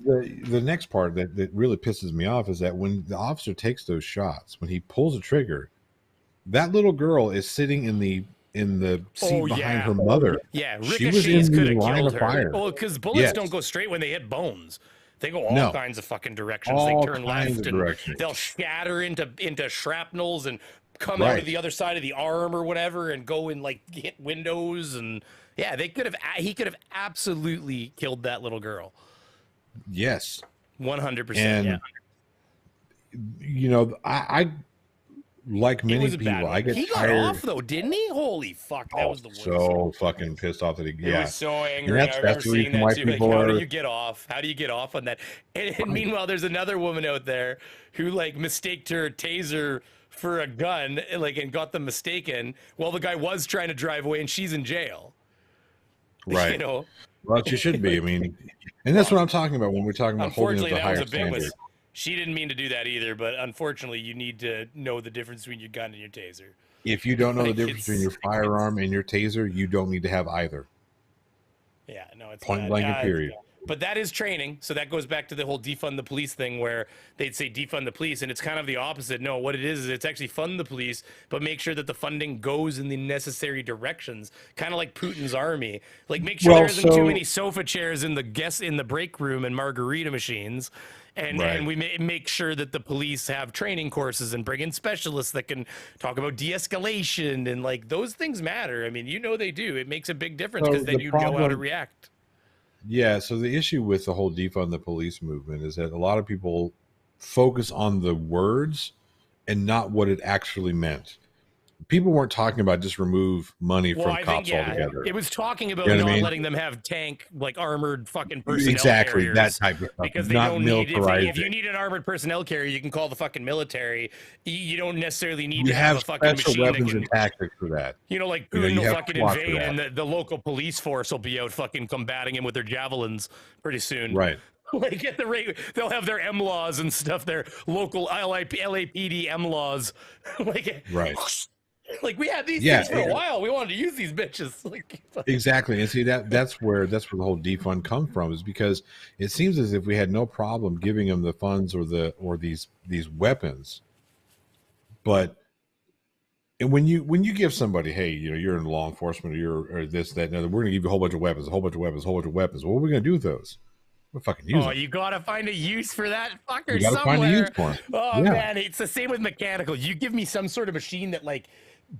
The next part that really pisses me off is that when the officer takes those shots, when he pulls the trigger, that little girl is sitting in the seat Oh, behind yeah. her mother. Yeah, She was ricochets in could the have line killed of her. fire. Well, because bullets Yes. don't go straight when they hit bones. They go all No. kinds of fucking directions. All They turn kinds left of and directions. they'll shatter into shrapnels and come out Right. of the other side of the arm or whatever and go and like hit windows. And yeah, he could have absolutely killed that little girl. Yes. 100%. And Yeah. you know, I like It many was a bad people, one. I get He got tired. off though, didn't he? Holy fuck, that was the worst. So fucking pissed off that he, It yeah. was so angry. that's I remember the seeing reason why that too. Like, people how do are- you get off? How do you get off on that? And meanwhile, there's another woman out there who like mistaked her taser for a gun, like, and got them mistaken. Well, the guy was trying to drive away, and she's in jail. Right. You know. Well, she should be. I mean, and that's what I'm talking about when we're talking about holding up Unfortunately, the that higher was a big standard. mistake. She didn't mean to do that either, but unfortunately, you need to know the difference between your gun and your taser. If you don't know the Like, difference between your it's- firearm and your taser, you don't need to have either. Yeah, no, it's Point bad. blank and period. But that is training. So that goes back to the whole defund the police thing where they'd say defund the police, and it's kind of the opposite. No, what it is it's actually fund the police, but make sure that the funding goes in the necessary directions. Kind of like Putin's army. Like, make sure Well, there isn't so- too many sofa chairs in the break room and margarita machines. And, Right. and we make sure that the police have training courses and bring in specialists that can talk about de-escalation, and like, those things matter. I mean, you know they do. It makes a big difference So because then the you know how to problem- react. Yeah, so the issue with the whole defund the police movement is that a lot of people focus on the words and not what it actually meant. people weren't talking about just remove money Well, from I cops think, yeah, altogether. it was talking about You know what I not mean? letting them have tank, like armored fucking personnel Exactly, carriers. that type of stuff. Because they Not don't need, militarized if you need an armored personnel carrier, you can call the fucking military. You don't necessarily need You to have have a fucking special machine that weapons can, and tactics for that. you know, like You know, Putin you will have fucking SWAT for invade that. and the local police force will be out fucking combating him with their javelins pretty soon. Right. Like at the rate, they'll have their M laws and stuff, their local LAPD M laws. Like, Right. Like we had these Yeah, things for a while. We wanted to use these bitches. Like, Exactly. And see that's where the whole defund comes from, is because it seems as if we had no problem giving them the funds or these weapons. But and when you give somebody, hey, you know, you're in law enforcement or this, that, and other, we're gonna give you a whole bunch of weapons, a whole bunch of weapons, a whole bunch of weapons. What are we gonna do with those? We'll fucking use them. you gotta find a use for that fucker You gotta somewhere. find a use for 'em. Oh Yeah. man, it's the same with mechanical. You give me some sort of machine that like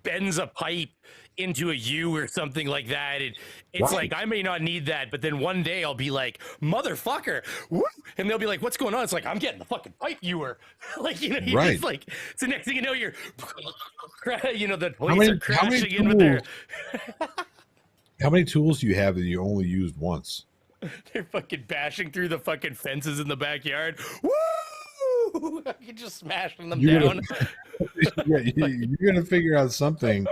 bends a pipe into a U or something like that. It's Right. like I may not need that, but then one day I'll be like, motherfucker, woo! And they'll be like, what's going on? It's like, I'm getting the fucking pipe viewer. Like, you know, you Right. just like, so next thing you know, you're you know, the How police many- are how many crashing in with their How many tools do you have that you only used once? they're fucking bashing through the fucking fences in the backyard. Woo! You're just smashing them You're down. You're gonna figure out something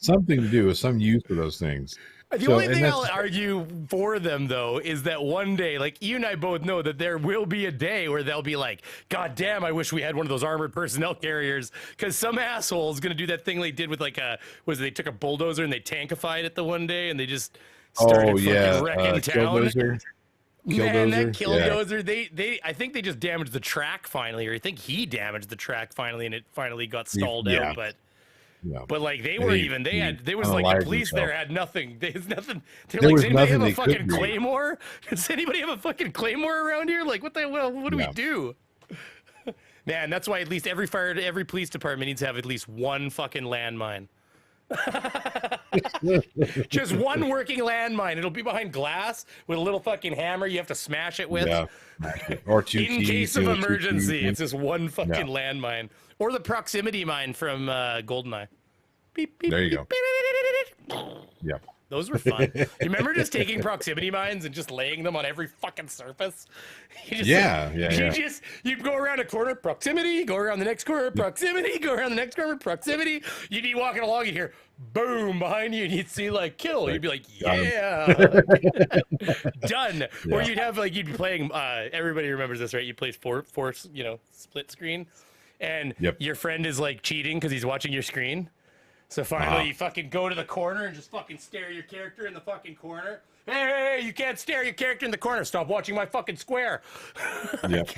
to do with some use for those things. The only thing I'll argue for them, though, is that one day, like you and I both know that there will be a day where they'll be like, God damn, I wish we had one of those armored personnel carriers. Because some asshole is going to do that thing they did with like they took a bulldozer and they tankified it the one day and they just started fucking wrecking town. Killdozer. Man, that Killdozer, killdozer, I think they just damaged the track finally, or I think he damaged the track finally and it finally got stalled Yeah. out. Yeah. But like they were even there was like the police there had nothing. There's nothing. They're There like, was does anybody have nothing a they could fucking do. claymore? Does anybody have a fucking claymore around here? Like what do we Yeah. do? Man, that's why at least every police department needs to have at least one fucking landmine. Just one working landmine. It'll be behind glass with a little fucking hammer you have to smash it with. Yeah. Or two In keys, case of you know, 2 emergency, keys. it's just one fucking landmine. Or the proximity mine from GoldenEye. Beep, beep, There you beep, go. beep. Yeah. Those were fun. You remember just taking proximity mines and just laying them on every fucking surface? You just, you go around a corner, proximity, go around the next corner, proximity, go around the next corner, proximity. You'd be walking along, you'd hear boom behind you, and you'd see like kill. You'd be like, yeah, done. Yeah. Or you'd have like, you'd be playing, everybody remembers this, right? You play force, you know, split screen. And your friend is like cheating because he's watching your screen. So finally, you fucking go to the corner and just fucking stare your character in the fucking corner. Hey, you can't stare your character in the corner. Stop watching my fucking square. Yep.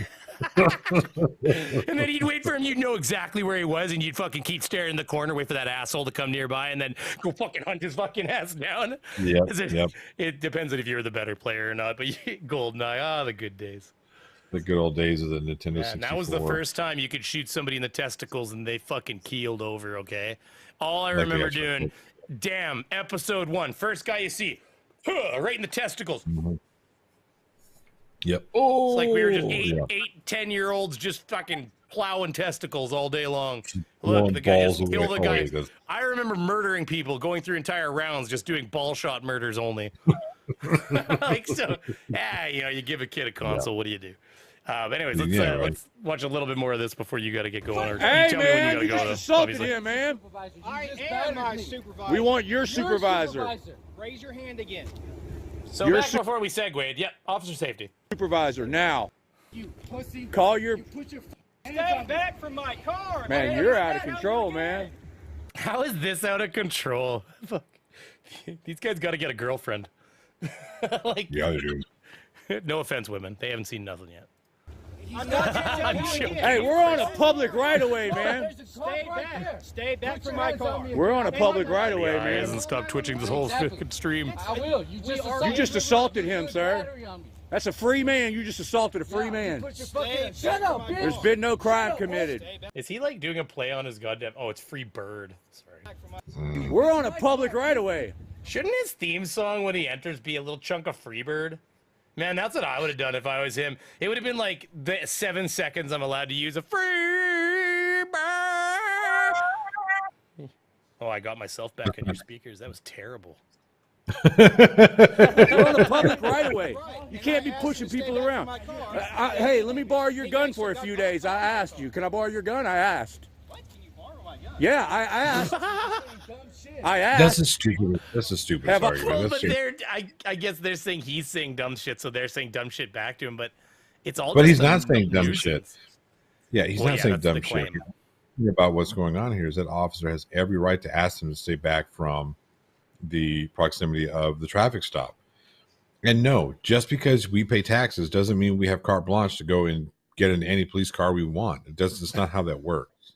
And then you'd wait for him. You'd know exactly where he was, and you'd fucking keep staring in the corner, wait for that asshole to come nearby, and then go fucking hunt his fucking ass down. Yep. It depends on if you're the better player or not. But GoldenEye, the good days. The good old days of the Nintendo 64. And that was the first time you could shoot somebody in the testicles and they fucking keeled over, okay? All I remember doing, damn, episode 1, first guy you see, right in the testicles. Mm-hmm. Yep. It's like we were just 10-year-olds just fucking plowing testicles all day long. Look, the guy just killed the guy. I remember murdering people, going through entire rounds, just doing ball shot murders only. Like, so, you know, you give a kid a console, what do you do? But anyways, let's watch a little bit more of this before you got to get going. Or Hey, tell man, me you when you got to just go. assaulted him, man. I am my supervisor. We want your supervisor. Raise your hand again. So back before we segued, officer safety. Supervisor, now. You pussy. Call your... Stay back from my car. Man, you're out of control, man. How is this out of control? Fuck. These guys got to get a girlfriend. Like, yeah, they do. No offense, women. They haven't seen nothing yet. I'm not joking. Hey, we're on a public right-of-way, man. Stay back. Stay back from my car. We're on a public right-of-way, He man. hasn't stopped twitching this whole fucking stream. I will. You just assaulted him, sir. That's a free man. You just assaulted a free man. Shut up, bitch. There's been no crime committed. Is he like doing a play on his goddamn? Oh, it's Freebird. Sorry. We're on a public right-of-way. Shouldn't his theme song when he enters be a little chunk of Freebird? Man, that's what I would have done if I was him. It would have been like the 7 seconds I'm allowed to use a Freebird. Oh, I got myself back on your speakers. That was terrible. You're on a public right away. You can't be pushing people around. Hey, let me borrow your gun for a few days. I asked you. Can I borrow your gun? I asked. What? Can you borrow my gun? Yeah, I asked. I asked. That's a stupid Have I- argument. Well, That's but stupid. I guess they're saying he's saying dumb shit, so they're saying dumb shit back to him. But it's all. But just he's a not saying dumb nuisance. shit. Yeah, he's Well, not yeah, saying that's the dumb shit. claim. The thing about what's going on here is that officer has every right to ask him to stay back from the proximity of the traffic stop. And no, just because we pay taxes doesn't mean we have carte blanche to go and get in any police car we want. It does. It's not how that works.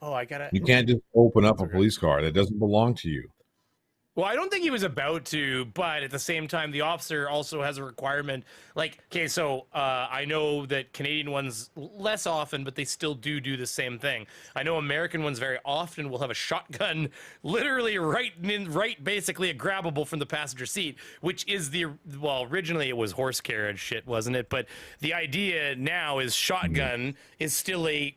Oh, I gotta. You can't just open up a police car that doesn't belong to you. Well, I don't think he was about to, but at the same time, the officer also has a requirement. Like, okay, so I know that Canadian ones less often, but they still do the same thing. I know American ones very often will have a shotgun, literally right basically a grabbable from the passenger seat, which is originally it was horse carriage shit, wasn't it? But the idea now is shotgun is still a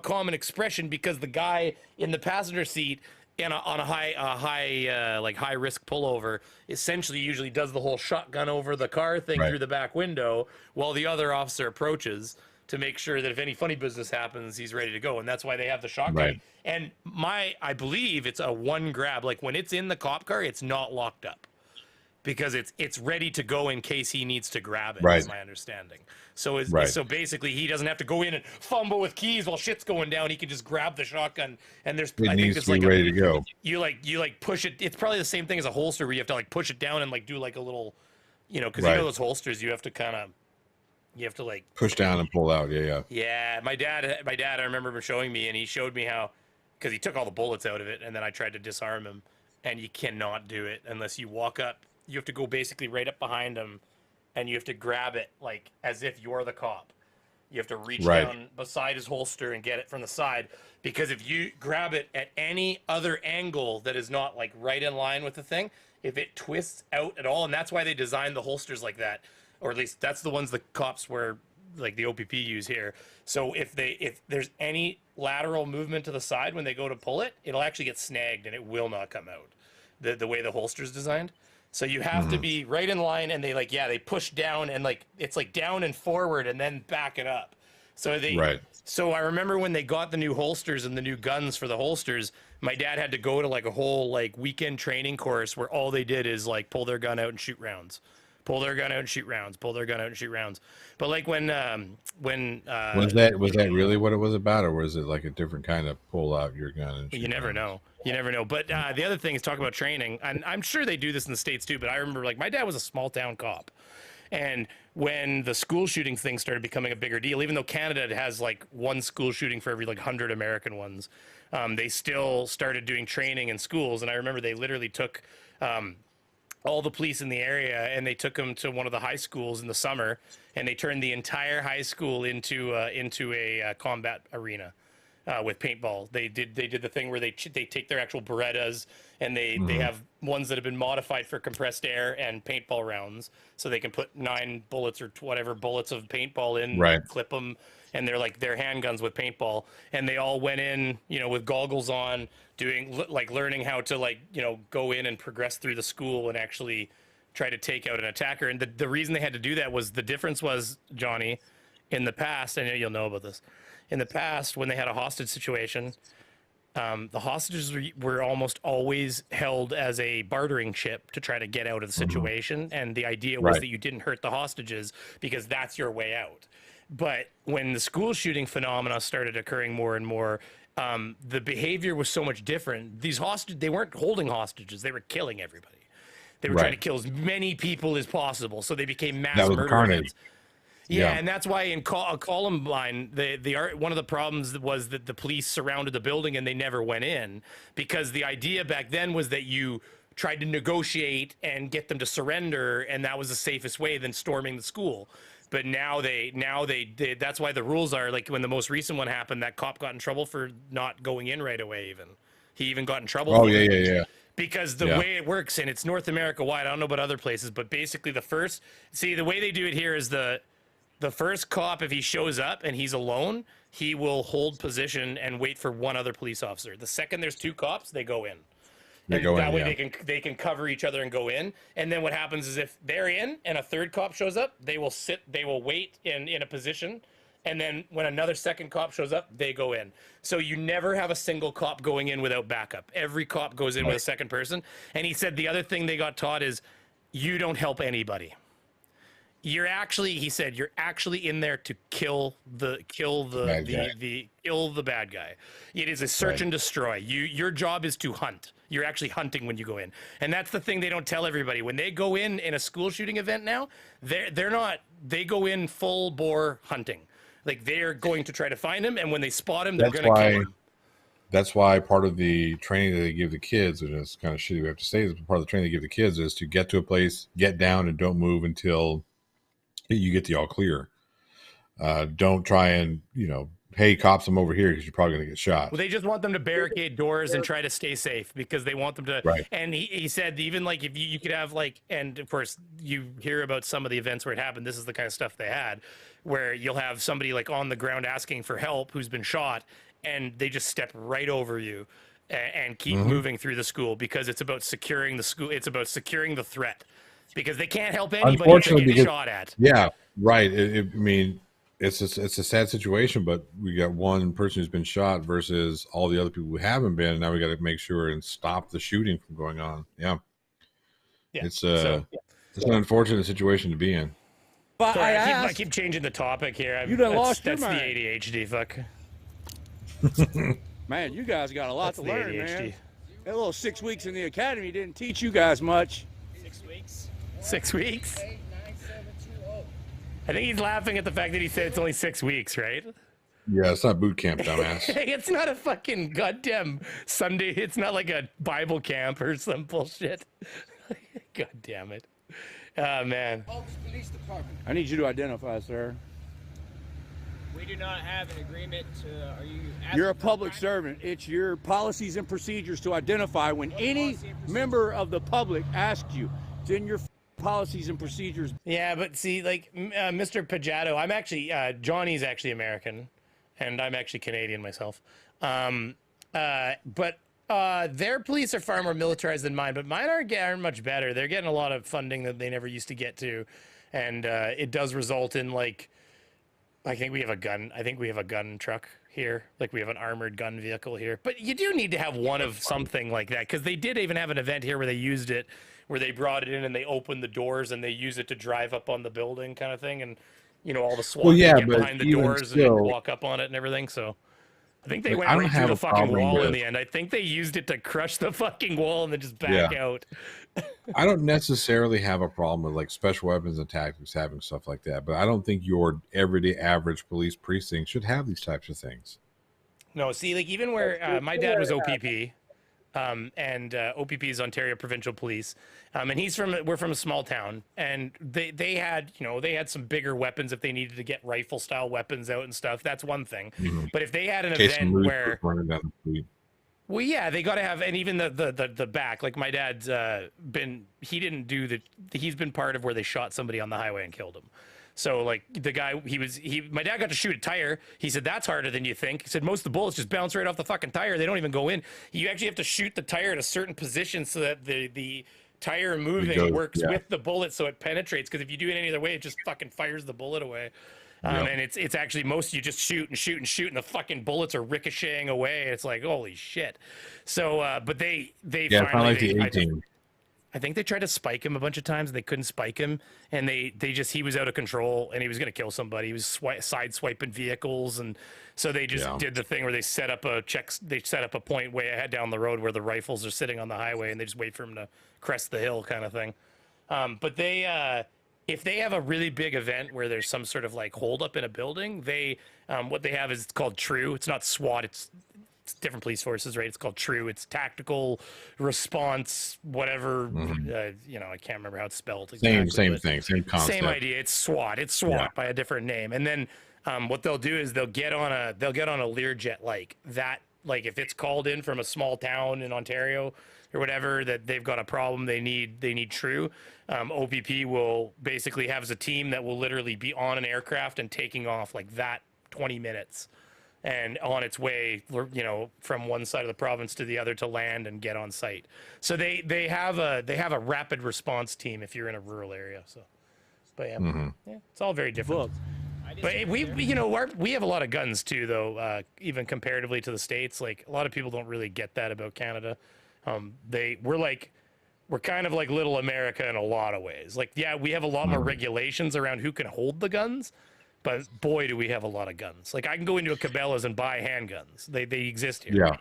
common expression because the guy in the passenger seat on a high risk pullover essentially usually does the whole shotgun over the car thing Right. through the back window while the other officer approaches to make sure that if any funny business happens, he's ready to go. And that's why they have the shotgun. Right. And I believe it's a one grab. Like when it's in the cop car, it's not locked up because it's ready to go in case he needs to grab it. Right. Is my understanding. So Right. so basically he doesn't have to go in and fumble with keys while shit's going down. He can just grab the shotgun and It needs to be ready to go. You push it. It's probably the same thing as a holster where you have to like push it down and like do like a little, because you Right. know those holsters you have to like Push down and pull out. Yeah. yeah. My dad I remember him showing me, and he showed me how, because he took all the bullets out of it, and then I tried to disarm him, and you cannot do it unless you walk up. You have to go basically right up behind him, and you have to grab it like as if you're the cop. You have to reach Right. down beside his holster and get it from the side, because if you grab it at any other angle that is not like right in line with the thing, if it twists out at all, and that's why they designed the holsters like that, or at least that's the ones the cops were like the OPP use here. So if there's any lateral movement to the side when they go to pull it, it'll actually get snagged and it will not come out. The way the holster's designed. So you have to be right in line, and they push down, and like it's like down and forward and then back it up. So Right. So I remember when they got the new holsters and the new guns for the holsters, my dad had to go to like a whole like weekend training course where all they did is like pull their gun out and shoot rounds. Pull their gun out and shoot rounds. Pull their gun out and shoot rounds. But like when Was that really what it was about, or was it like a different kind of pull out your gun and shoot you never rounds? know. You never know. But the other thing is talk about training, and I'm sure they do this in the States too, but I remember like my dad was a small town cop. And when the school shooting thing started becoming a bigger deal, even though Canada has like one school shooting for every like 100 American ones, they still started doing training in schools. And I remember they literally took all the police in the area, and they took them to one of the high schools in the summer, and they turned the entire high school into a combat arena with paintball. They did the thing where they take their actual Berettas, and they have ones that have been modified for compressed air and paintball rounds, so they can put 9 bullets or whatever bullets of paintball in, Right. clip them, and they're like their handguns with paintball. And they all went in, with goggles on, learning how to go in and progress through the school and actually try to take out an attacker. And the reason they had to do that was the difference was, Johnny, in the past, I know you'll know about this, in the past when they had a hostage situation, the hostages were almost always held as a bartering chip to try to get out of the situation. And the idea was Right. that you didn't hurt the hostages because that's your way out. But when the school shooting phenomena started occurring more and more, the behavior was so much different. These hostages, they weren't holding hostages. They were killing everybody. They were Right. trying to kill as many people as possible. So they became mass That was murder carnage. events. Yeah, Yeah. and that's why in Columbine, one of the problems was that the police surrounded the building and they never went in, because the idea back then was that you tried to negotiate and get them to surrender, and that was the safest way than storming the school. But now they did. That's why the rules are like when the most recent one happened, that cop got in trouble for not going in right away. He even got in trouble. Oh for it. yeah. Because the Yeah. way it works, and it's North America wide, I don't know about other places, but basically the way they do it here is the first cop, if he shows up and he's alone, he will hold position and wait for one other police officer. The second there's 2 cops, they go in. They go that in, way yeah. they can cover each other and go in. And then what happens is if they're in and a 3rd cop shows up, they will wait in a position. And then when another 2nd cop shows up, they go in. So you never have a single cop going in without backup. Every cop goes in with a 2nd person. And he said the other thing they got taught is you don't help anybody. He said you're actually in there to kill the bad guy. It is a search and destroy. Your job is to hunt. You're actually hunting when you go in. And that's the thing they don't tell everybody. When they go in a school shooting event now, they go in full bore hunting. Like they're going to try to find him, and when they spot him, they're going to kill him. That's why part of the training that they give the kids, and it's kind of shitty we have to say this, but part of the training they give the kids is to get to a place, get down, and don't move until you get the all clear. Don't try and, hey, cops, I'm over here, because you're probably going to get shot. Well, they just want them to barricade doors and try to stay safe because they want them to. Right. And he said even like if you could have like, and of course you hear about some of the events where it happened. This is the kind of stuff they had, where you'll have somebody like on the ground asking for help who's been shot, and they just step right over you and keep moving through the school because it's about securing the school. It's about securing the threat because they can't help anybody if they get shot at. Yeah, right. I mean, it's a sad situation, but we got one person who's been shot versus all the other people who haven't been. And now we got to make sure and stop the shooting from going on. Yeah, it's an unfortunate situation to be in. But sorry, I keep changing the topic here. You done lost your That's mind. the ADHD, fuck. Man, you guys got a lot That's to the learn, ADHD. man. That little 6 weeks in the academy didn't teach you guys much. 6 weeks. 6 weeks? I think he's laughing at the fact that he said it's only 6 weeks, right? Yeah, it's not boot camp, dumbass. Hey, it's not a fucking goddamn Sunday. It's not like a Bible camp or some bullshit. God damn it. Oh, man. Police Department. I need you to identify, sir. We do not have an agreement to. Are you? You're a public servant. It's your policies and procedures to identify when any member of the public asks you. It's in your policies and procedures. Yeah, but see, like, Mr. Pajato, I'm actually, Johnny's actually American, and I'm actually Canadian myself. But their police are far more militarized than mine, but mine aren't much better. They're getting a lot of funding that they never used to get to, and it does result in, like, I think we have a gun. I think we have a gun truck here. Like we have an armored gun vehicle here. But you do need to have one of something like that because they did even have an event here where they used it, where they brought it in and they opened the doors and they use it to drive up on the building kind of thing. And, all the SWAT get behind the doors and walk up on it and everything. So I think they went right through the fucking wall in the end. I think they used it to crush the fucking wall and then just back out. I don't necessarily have a problem with like special weapons and tactics having stuff like that, but I don't think your everyday average police precinct should have these types of things. No, see, like even where my dad was OPP, and OPP is Ontario Provincial Police, and we're from a small town, and they had some bigger weapons if they needed to get rifle style weapons out and stuff. That's one thing, but if they had an event where well, yeah, they got to have, and even the back, like my dad's he's been part of where they shot somebody on the highway and killed him. So like the guy, my dad got to shoot a tire. He said, that's harder than you think. He said, most of the bullets just bounce right off the fucking tire. They don't even go in. You actually have to shoot the tire at a certain position so that the tire moving works with the bullet so it penetrates. Because if you do it any other way, it just fucking fires the bullet away. And it's actually most you just shoot and shoot and shoot, and the fucking bullets are ricocheting away. It's like holy shit. So, but they finally like the 18. I think they tried to spike him a bunch of times. And they couldn't spike him, and he was out of control, and he was gonna kill somebody. He was side swiping vehicles, and so they just did the thing where they set up a point way ahead down the road where the rifles are sitting on the highway, and they just wait for him to crest the hill, kind of thing. But they. If they have a really big event where there's some sort of like holdup in a building, what they have is called TRUE. It's not SWAT. It's different police forces, right? It's called TRUE. It's tactical response, whatever. I can't remember how it's spelled. Exactly, same thing, same concept. Same idea. It's SWAT. It's SWAT by a different name. And then what they'll do is they'll get on a Learjet like that. Like if it's called in from a small town in Ontario or whatever, that they've got a problem, they need TRUE. OPP will basically have a team that will literally be on an aircraft and taking off like that 20 minutes and on its way, you know, from one side of the province to the other to land and get on site. So they have a rapid response team if you're in a rural area. So, but yeah, yeah, it's all very different. But we you know, we have a lot of guns too, though. Even comparatively to the States, like a lot of people don't really get that about Canada. We're kind of like little America in a lot of ways. Like, yeah, we have a lot more regulations around who can hold the guns, but boy, do we have a lot of guns. Like, I can go into a Cabela's and buy handguns. They exist here. Yeah.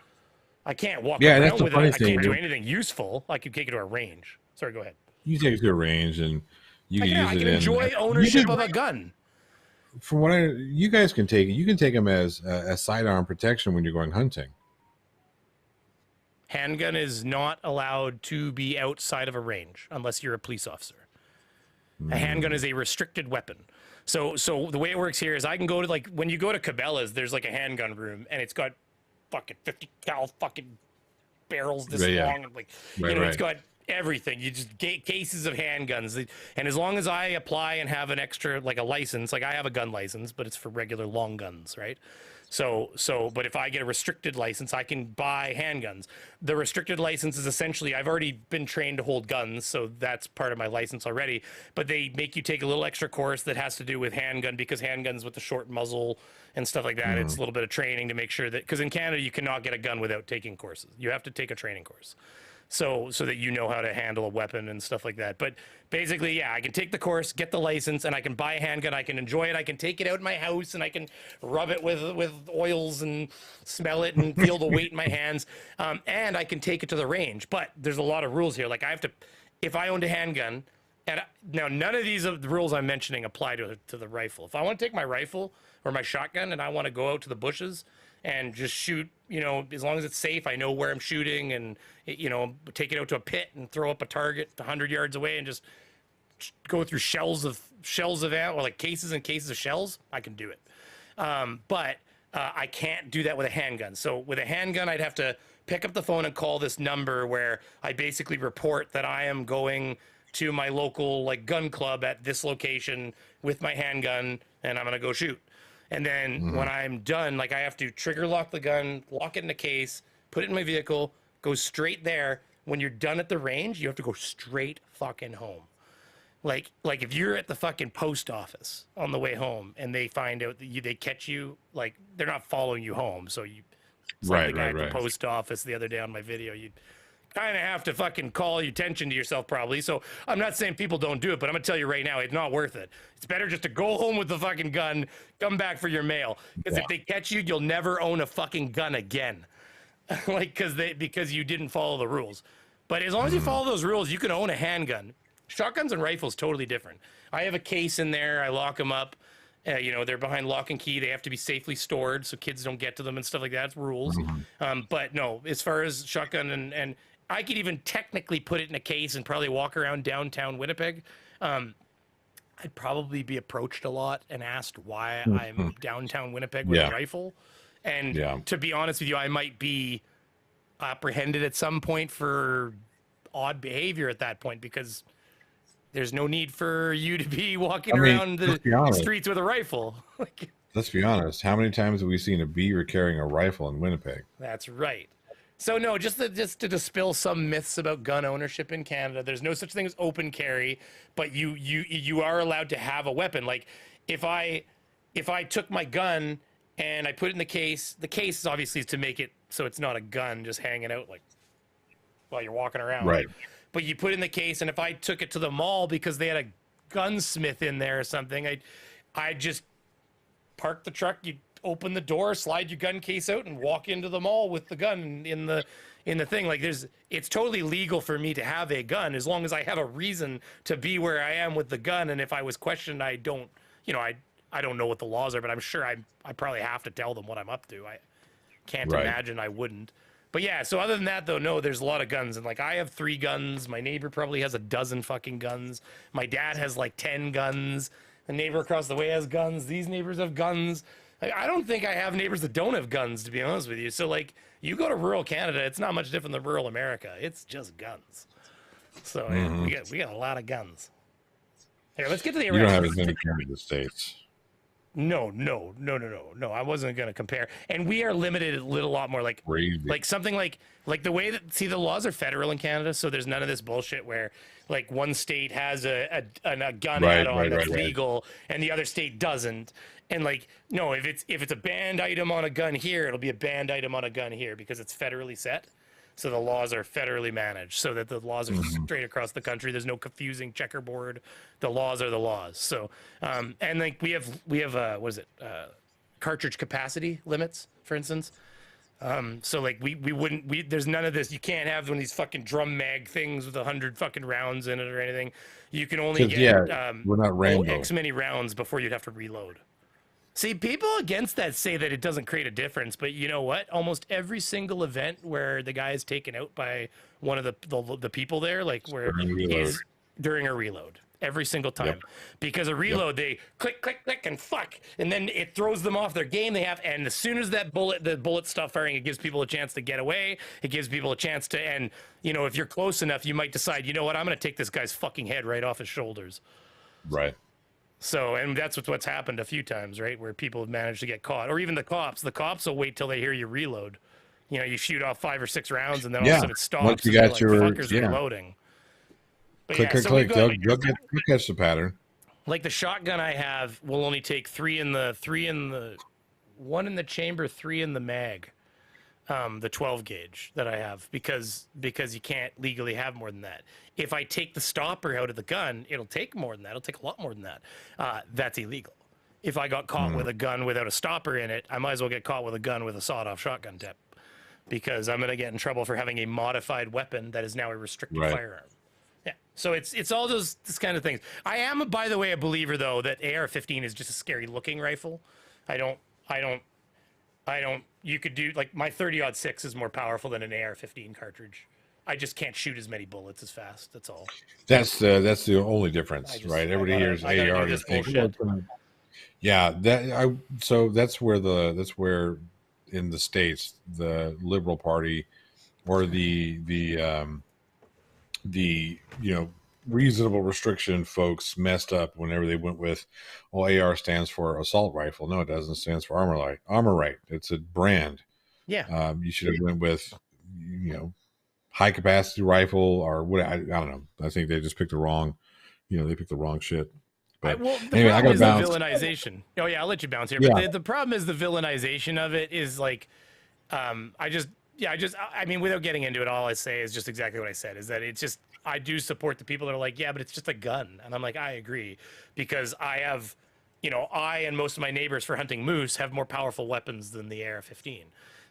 I can't walk Yeah, around that's the with it. funny I thing, can't do dude. anything useful. I could take it to a range. Sorry, go ahead. You take it to a range and you can use I it can in. enjoy ownership of a gun. From what you guys can take it, you can take them as sidearm protection when you're going hunting. Handgun is not allowed to be outside of a range unless you're a police officer. A handgun is a restricted weapon. So the way it works here is I can go to, like, when you go to Cabela's, there's like a handgun room and it's got fucking 50 cal fucking barrels this long. And like, you know, it's got everything. You just get cases of handguns. And as long as I apply and have an extra, like a license, like I have a gun license, but it's for regular long guns, right? But if I get a restricted license, I can buy handguns. The restricted license is essentially, I've already been trained to hold guns, so that's part of my license already. But they make you take a little extra course that has to do with handgun, because handguns with the short muzzle and stuff like that, it's a little bit of training to make sure that, because in Canada, you cannot get a gun without taking courses. You have to take a training course. So that you know how to handle a weapon and stuff like that. But basically, yeah, I can take the course, get the license, and I can buy a handgun. I can enjoy it. I can take it out in my house, and I can rub it with oils and smell it and feel the weight in my hands. And I can take it to the range. But there's a lot of rules here. Like, I have to, if I owned a handgun, now none of these of the rules I'm mentioning apply to the rifle. If I want to take my rifle or my shotgun and I want to go out to the bushes and just shoot, you know, as long as it's safe, I know where I'm shooting, and, you know, take it out to a pit and throw up a target 100 yards away and just go through shells of ammo, or like cases and cases of shells, I can do it. But I can't do that with a handgun. So with a handgun, I'd have to pick up the phone and call this number where I basically report that I am going to my local, like, gun club at this location with my handgun, and I'm going to go shoot. And then when I'm done, like, I have to trigger lock the gun, lock it in a case, put it in my vehicle, go straight there. When you're done at the range, you have to go straight fucking home. Like if you're at the fucking post office on the way home and they find out that they catch you, like, they're not following you home. So it's like the guy at the post office the other day on my video, you kind of have to fucking call your attention to yourself, probably. So I'm not saying people don't do it, but I'm gonna tell you right now, it's not worth it. It's better just to go home with the fucking gun, come back for your mail. Because if they catch you, you'll never own a fucking gun again. Like, because you didn't follow the rules. But as long as you follow those rules, you can own a handgun. Shotguns and rifles, totally different. I have a case in there. I lock them up. You know, they're behind lock and key. They have to be safely stored so kids don't get to them and stuff like that. It's rules. But no, as far as shotgun and I could even technically put it in a case and probably walk around downtown Winnipeg. I'd probably be approached a lot and asked why I'm downtown Winnipeg with a rifle. And to be honest with you, I might be apprehended at some point for odd behavior at that point, because there's no need for you to be walking around the streets with a rifle. Let's be honest. How many times have we seen a Beaver carrying a rifle in Winnipeg? That's right. So no, just to dispel some myths about gun ownership in Canada, there's no such thing as open carry, but you are allowed to have a weapon. Like, if I took my gun and I put it in the case obviously is to make it so it's not a gun just hanging out like while you're walking around. Right. But you put it in the case, and if I took it to the mall because they had a gunsmith in there or something, I'd just park the truck, you open the door, slide your gun case out, and walk into the mall with the gun in the thing. Like, it's totally legal for me to have a gun as long as I have a reason to be where I am with the gun. And if I was questioned, I don't know what the laws are, but I'm sure I probably have to tell them what I'm up to. I can't imagine I wouldn't. But yeah, so other than that, though, no, there's a lot of guns. And, like, I have 3 guns. My neighbor probably has a dozen fucking guns. My dad has, like, 10 guns. The neighbor across the way has guns. These neighbors have guns. I don't think I have neighbors that don't have guns, to be honest with you. So, like, you go to rural Canada, it's not much different than rural America. It's just guns. So, yeah, we got a lot of guns. Here, let's get to the You don't have as many here in the States. No. I wasn't going to compare. And we are limited a little lot more like something like the way that, see, the laws are federal in Canada. So there's none of this bullshit where like one state has a gun add-on that's legal and the other state doesn't. And like, no, if it's a banned item on a gun here, it'll be a banned item on a gun here because it's federally set. So the laws are federally managed so that the laws are straight across the country. There's no confusing checkerboard. The laws are the laws. So, and like we have what is it? Cartridge capacity limits, for instance. So like there's none of this. You can't have one of these fucking drum mag things with 100 fucking rounds in it or anything. You can only get we're not Rambo. X many rounds before you'd have to reload. See, people against that say that it doesn't create a difference, but you know what? Almost every single event where the guy is taken out by one of the people there, like where he's during a reload, every single time, because a reload they click and fuck, and then it throws them off their game they have. And as soon as the bullets stop firing, it gives people a chance to get away. It gives people a chance to, and you know, if you're close enough, you might decide, you know what, I'm going to take this guy's fucking head right off his shoulders. Right. So, and that's what's happened a few times, right? Where people have managed to get caught, or even the cops. The cops will wait till they hear you reload. You know, you shoot off 5 or 6 rounds, and then all of a sudden it stops. Once you and got your your fuckers reloading. But click. They'll catch the pattern. Like the shotgun I have will only take 3 in the 1 in the chamber, 3 in the mag. The 12 gauge that I have because you can't legally have more than that. If I take the stopper out of the gun, it'll take more than that. It'll take a lot more than that. That's illegal. If I got caught with a gun without a stopper in it, I might as well get caught with a gun with a sawed-off shotgun tip because I'm going to get in trouble for having a modified weapon that is now a restricted firearm. Yeah. So it's all this kind of things. I am, by the way, a believer though that AR-15 is just a scary-looking rifle. I don't. You could do like my 30-06 is more powerful than an AR-15 cartridge. I just can't shoot as many bullets as fast. That's all. That's the only difference, right? Everybody hears AR. Yeah, so that's where in the States the Liberal Party or the reasonable restriction folks messed up whenever they went with, well, AR stands for assault rifle. No, it doesn't. It stands for armor right. It's a brand. Yeah. You should have went with, high capacity rifle or what? I don't know. I think they just picked the wrong, they picked the wrong shit. But anyway, I got to bounce. The villainization. Oh yeah, I'll let you bounce here. But the problem is the villainization of it is like, I mean, without getting into it, all I say is just exactly what I said, is that it's just, I do support the people that are like, yeah, but it's just a gun. And I'm like, I agree, because I have, I and most of my neighbors for hunting moose have more powerful weapons than the AR-15.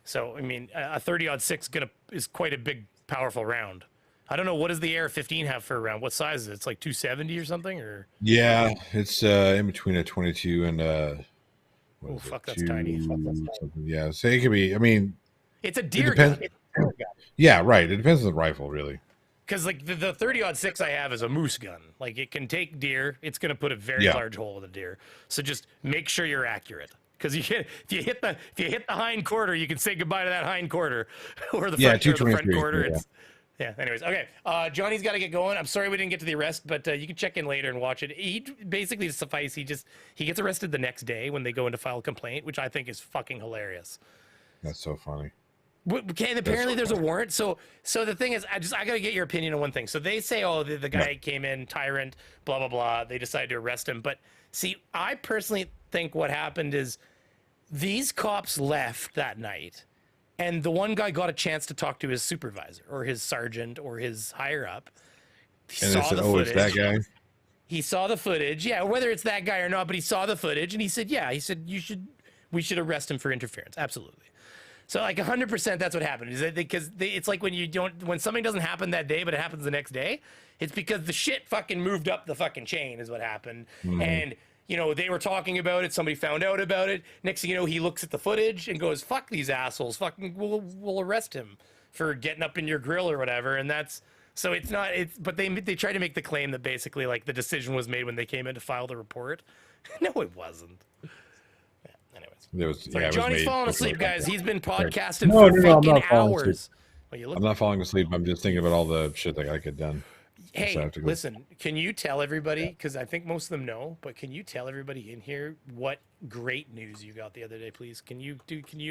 So, I mean, a 30-06 is quite a big, powerful round. I don't know, what does the AR-15 have for a round? What size is it? It's like 270 or something, or? Yeah, it's in between a 22 and oh, fuck, that's tiny. Yeah, so it could be, I mean, it's a deer gun. Yeah, right. It depends on the rifle, really. Because like the 30-06 I have is a moose gun. Like it can take deer. It's going to put a very large hole in a deer. So just make sure you're accurate. Because if you hit the hind quarter, you can say goodbye to that hind quarter, or the front quarter. Anyways, okay. Johnny's got to get going. I'm sorry we didn't get to the arrest, but you can check in later and watch it. He basically, to suffice, he gets arrested the next day when they go in to file a complaint, which I think is fucking hilarious. That's so funny. Okay, apparently there's a warrant. So the thing is, I gotta get your opinion on one thing. So they say, oh, the guy came in, tyrant, blah blah blah. They decided to arrest him. But see, I personally think what happened is these cops left that night, and the one guy got a chance to talk to his supervisor or his sergeant or his higher up. And they said, "Oh, it's that guy." He saw the footage, whether it's that guy or not, but he saw the footage, and he said, we should arrest him for interference, absolutely. So like 100%, that's what happened. Is that because it's like when something doesn't happen that day, but it happens the next day, it's because the shit fucking moved up the fucking chain is what happened. Mm-hmm. And they were talking about it. Somebody found out about it. Next thing you know, he looks at the footage and goes, "Fuck these assholes! Fucking, we'll arrest him for getting up in your grill or whatever." And that's so it's not. But they try to make the claim that basically like the decision was made when they came in to file the report. No, it wasn't. Johnny's falling asleep, guys. He's been podcasting for fucking hours. I'm not falling asleep. I'm just thinking about all the shit that I gotta get done. Hey, listen, can you tell everybody, because I think most of them know, but can you tell everybody in here what great news you got the other day, please? Can you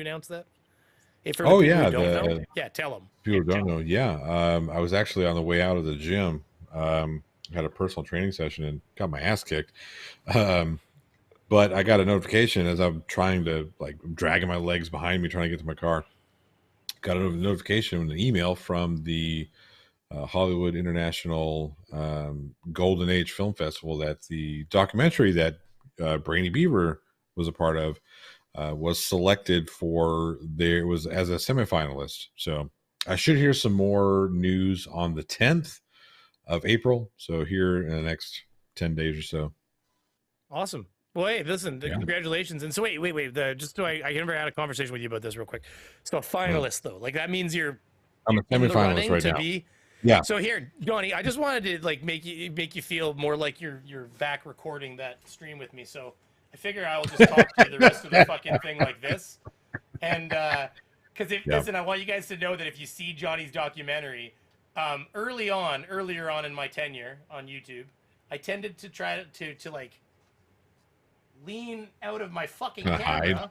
announce that? If for the Oh people yeah, who don't know, yeah, tell them. people don't know. Yeah, I was actually on the way out of the gym. Had a personal training session and got my ass kicked. Um, but I got a notification as I'm trying to like dragging my legs behind me trying to get to my car. Got a notification, an email from the Hollywood International Golden Age Film Festival that the documentary that Brainy Beaver was a part of was selected for there was as a semifinalist. So I should hear some more news on the 10th of April. So here in the next 10 days or so. Awesome. Well, hey, listen, Yeah. congratulations. And so wait. Just so I never had a conversation with you about this real quick. So a finalist though, like that means you're I'm a in the semifinalist running right to now. be. Yeah. So here, Johnny, I just wanted to like make you feel more like you're back recording that stream with me. So I figure I will just talk to you the rest of the fucking thing like this. And because listen, I want you guys to know that if you see Johnny's documentary, earlier on in my tenure on YouTube, I tended to try to like lean out of my fucking camera,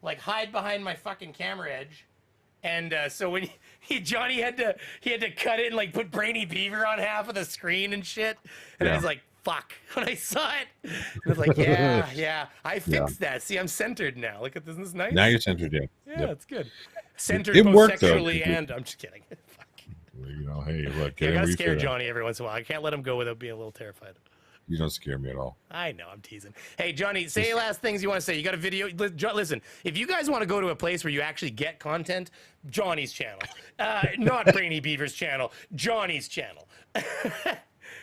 like hide behind my fucking camera edge. And so when Johnny had to cut it and like put Brainy Beaver on half of the screen and shit, and I was like, "Fuck!" When I saw it, I was like, "Yeah, I fixed that. See, I'm centered now. Look at this. Isn't this nice? Now you're centered, yeah. Yeah, it's good. Centered It both worked, though. sexually and I'm just kidding. Fuck. You know, hey, look, I gotta scare Johnny every once in a while. I can't let him go without being a little terrified. You don't scare me at all. I know, I'm teasing. Hey, Johnny, say last things you want to say. You got a video? Listen, if you guys want to go to a place where you actually get content, Johnny's channel. Not Brainy Beaver's channel, Johnny's channel.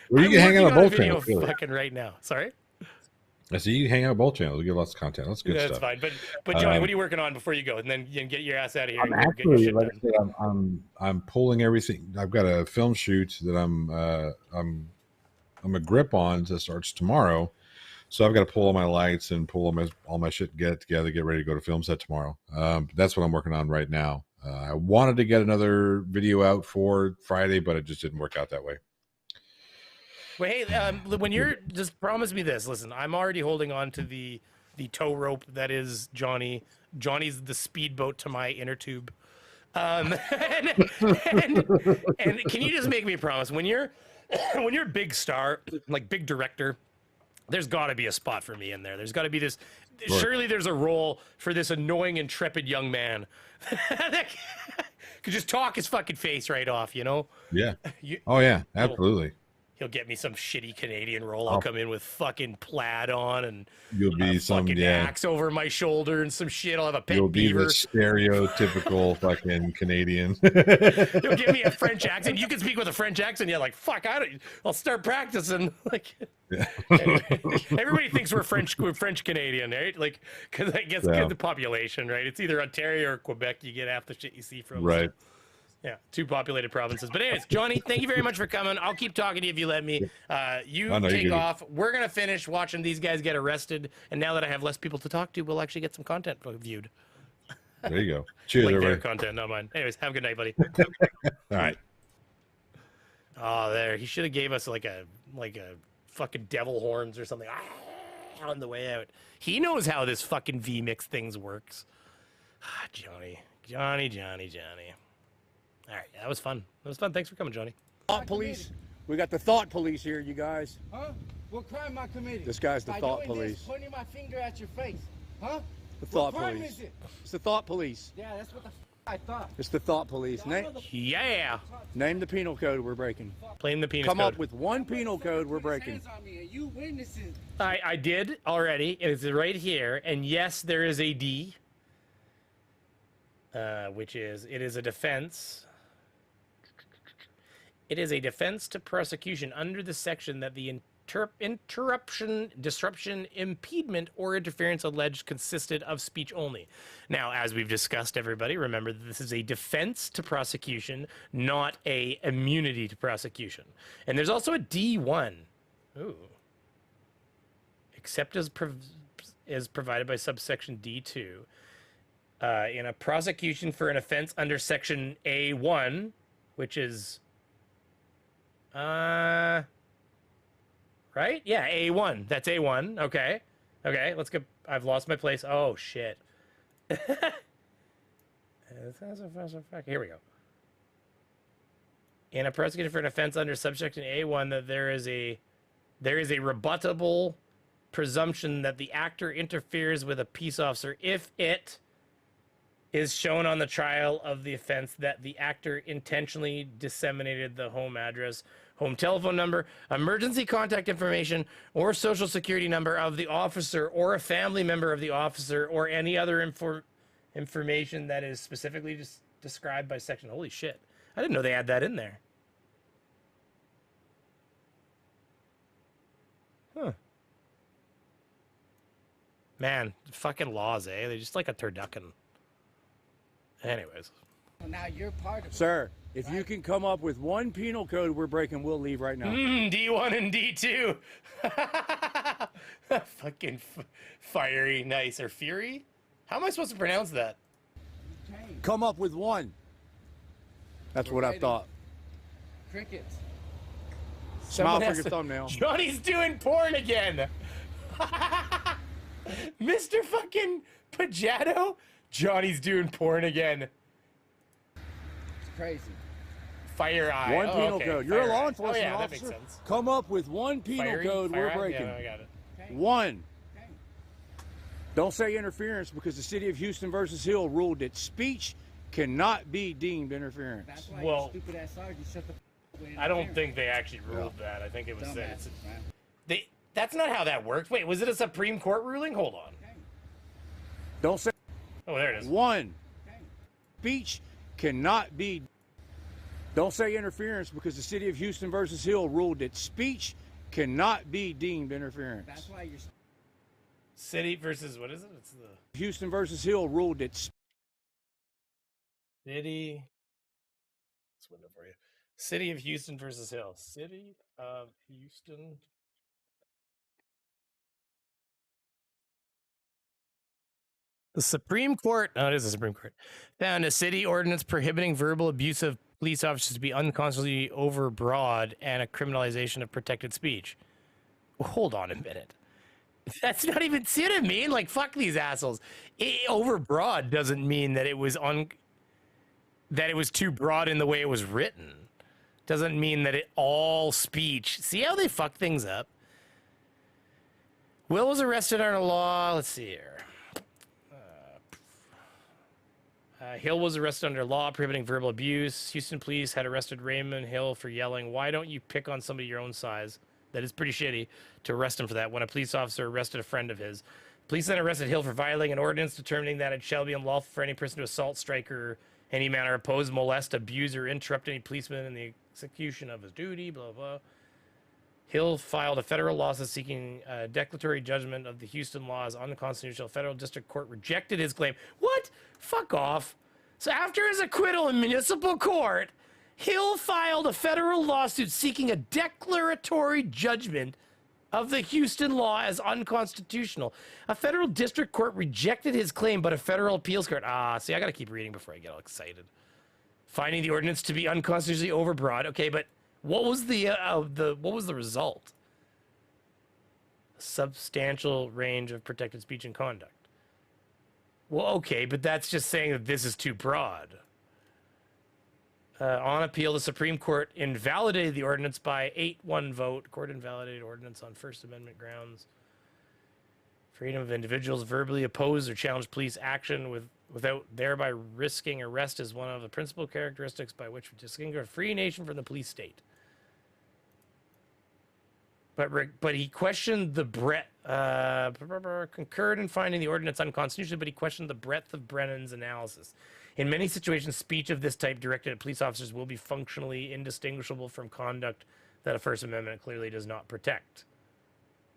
Well, you can hang out on both video channels. Really. fucking right now. Sorry? I see you can hang out on both channels. You get lots of content. That's good That's stuff. fine. But Johnny, what are you working on before you go? And then you can get your ass out of here. I'm and go actually, get your like shit I done. said, I'm pulling everything. I've got a film shoot that I'm a grip on that starts tomorrow. So I've got to pull all my lights and pull all my shit, get it together, get ready to go to film set tomorrow. That's what I'm working on right now. I wanted to get another video out for Friday, but it just didn't work out that way. Well, hey, when you're just promise me this. Listen, I'm already holding on to the tow rope that is Johnny. Johnny's the speedboat to my inner tube. And can you just make me a promise when you're a big star, like big director, there's got to be a spot for me in there. There's got to be this. Sure. Surely there's a role for this annoying, intrepid young man that could just talk his fucking face right off. You know? Yeah. Oh yeah, absolutely. He'll get me some shitty Canadian role. I'll come in with fucking plaid on and you'll be some axe over my shoulder and some shit. I'll have a pet You'll beaver. be the stereotypical fucking Canadian. He'll give me a French accent. You can speak with a French accent. You're like, fuck, I'll start practicing. Like, everybody thinks we're French Canadian, right? Like, because I guess the population, right? It's either Ontario or Quebec. You get half the shit you see from. Right. Yeah, two populated provinces. But anyways, Johnny, thank you very much for coming. I'll keep talking to you if you let me. You take off. We're going to finish watching these guys get arrested. And now that I have less people to talk to, we'll actually get some content viewed. There you go. Cheers, like everybody. their content, not mine. Anyways, have a good night, buddy. All right. Oh, there. He should have gave us like a fucking devil horns or something on the way out. He knows how this fucking V-Mix things works. Johnny. All right, that was fun. Thanks for coming, Johnny. Thought police. We got the thought police here, you guys. Huh? What crime I committed? This guy's the By thought doing police. This, pointing my finger at your face. Huh? The thought what crime police. is it? It's the thought police. Yeah, that's what the I thought. It's the thought police. Yeah. Name the penal code we're breaking. Blame the penis Come code. up with one penal code we're breaking. You witnesses. I did already. It's right here. And yes, there is a D, which is, it is a defense. It is a defense to prosecution under the section that the interruption, disruption, impediment, or interference alleged consisted of speech only. Now, as we've discussed, everybody, remember that this is a defense to prosecution, not a immunity to prosecution. And there's also a D1. Ooh. Except as provided by subsection D2. In a prosecution for an offense under section A1, which is Right? Yeah, A1. That's A1. Okay. Okay, let's get... I've lost my place. Oh, shit. Here we go. In a prosecution for an offense under subsection A1, that there is a rebuttable presumption that the actor interferes with a peace officer if it is shown on the trial of the offense that the actor intentionally disseminated the home address, home telephone number, emergency contact information, or social security number of the officer or a family member of the officer or any other information that is specifically described by section. Holy shit. I didn't know they had that in there. Huh. Man, fucking laws, eh? They're just like a turducken. Anyways. Well, now you're part of it. Sir, if you can come up with one penal code we're breaking, we'll leave right now. D1 and D2. Fucking fiery, nice. Or fury? How am I supposed to pronounce that? Come up with one. That's what I thought. Crickets. Smile for has your to- thumbnail. Johnny's doing porn again. Mr. fucking Pajado? Johnny's doing porn again. It's crazy. Fire eye. One Oh, penal okay. code. You're a Fire law eye. enforcement That officer. makes sense. Come up with one penal Fiery, code fire we're eye? breaking. Yeah, I got it. Okay. One. Okay. Don't say interference because the city of Houston versus Hill ruled that speech cannot be deemed interference. That's why Well, you stupid ass sergeant shut the way I don't think they actually ruled that. I think it was that Dumbass. it's, that's not how that worked. Wait, was it a Supreme Court ruling? Hold on. Don't say Oh, there it is. one. Speech cannot be. Don't say interference because the city of Houston versus Hill ruled that speech cannot be deemed interference. That's why you're. City versus, what is it? It's the Houston versus Hill ruled that city. This window for you. City of Houston versus Hill. City of Houston. The Supreme Court, oh, it is the Supreme Court, found a city ordinance prohibiting verbal abuse of police officers to be unconscionably overbroad and a criminalization of protected speech. Hold on a minute. That's not even, see what I mean? Like, fuck these assholes. Overbroad doesn't mean that it was too broad in the way it was written. Doesn't mean that all speech. See how they fuck things up? Will was arrested under law. Let's see here. Hill was arrested under law prohibiting verbal abuse. Houston police had arrested Raymond Hill for yelling, "Why don't you pick on somebody your own size?" That is pretty shitty to arrest him for that when a police officer arrested a friend of his. Police then arrested Hill for violating an ordinance determining that it shall be unlawful for any person to assault, strike, or any manner oppose, molest, abuse, or interrupt any policeman in the execution of his duty, blah, blah. Hill filed a federal lawsuit seeking a declaratory judgment of the Houston law as unconstitutional. Federal district court rejected his claim. What? Fuck off. So after his acquittal in municipal court, Hill filed a federal lawsuit seeking a declaratory judgment of the Houston law as unconstitutional. A federal district court rejected his claim, but a federal appeals court. See, I gotta keep reading before I get all excited. Finding the ordinance to be unconstitutionally overbroad. Okay, but what was what was the result? A substantial range of protected speech and conduct. Well, okay, but that's just saying that this is too broad. On appeal, the Supreme Court invalidated the ordinance by 8-1 vote. Court invalidated ordinance on First Amendment grounds. Freedom of individuals verbally oppose or challenge police action without thereby risking arrest is one of the principal characteristics by which we distinguish a free nation from the police state. But he questioned the breadth, concurred in finding the ordinance unconstitutional, but he questioned the breadth of Brennan's analysis. In many situations, speech of this type directed at police officers will be functionally indistinguishable from conduct that a First Amendment clearly does not protect.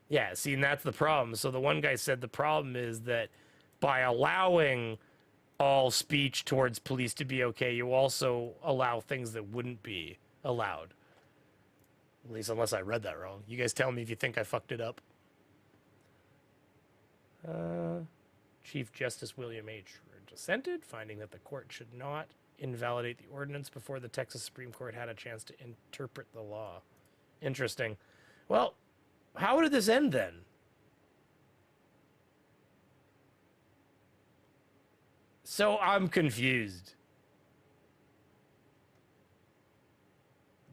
Yeah, see, and that's the problem. So the one guy said the problem is that by allowing all speech towards police to be okay, you also allow things that wouldn't be allowed. At least unless I read that wrong. You guys tell me if you think I fucked it up. Chief Justice William H. dissented, finding that the court should not invalidate the ordinance before the Texas Supreme Court had a chance to interpret the law. Interesting. Well, how did this end then? So I'm confused.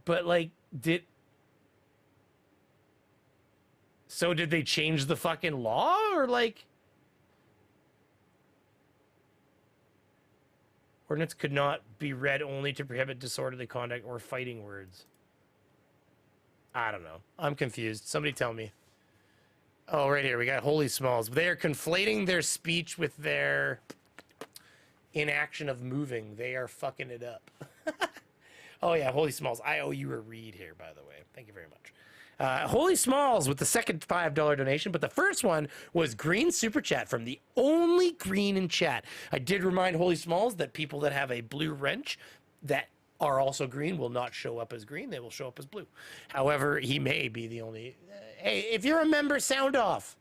But like, did they change the fucking law, or like ordinance could not be read only to prohibit disorderly conduct or fighting words? I don't know. I'm confused. Somebody tell me. Oh, right here we got holy smalls. They are conflating their speech with their inaction of moving. They are fucking it up. Oh yeah, holy smalls. I owe you a read here, by the way. Thank you very much. Holy smalls with the second $5 donation, but the first one was green super chat from the only green in chat. I did remind holy smalls that people that have a blue wrench that are also green will not show up as green. They will show up as blue. However, he may be the only. Hey, if you're a member, sound off.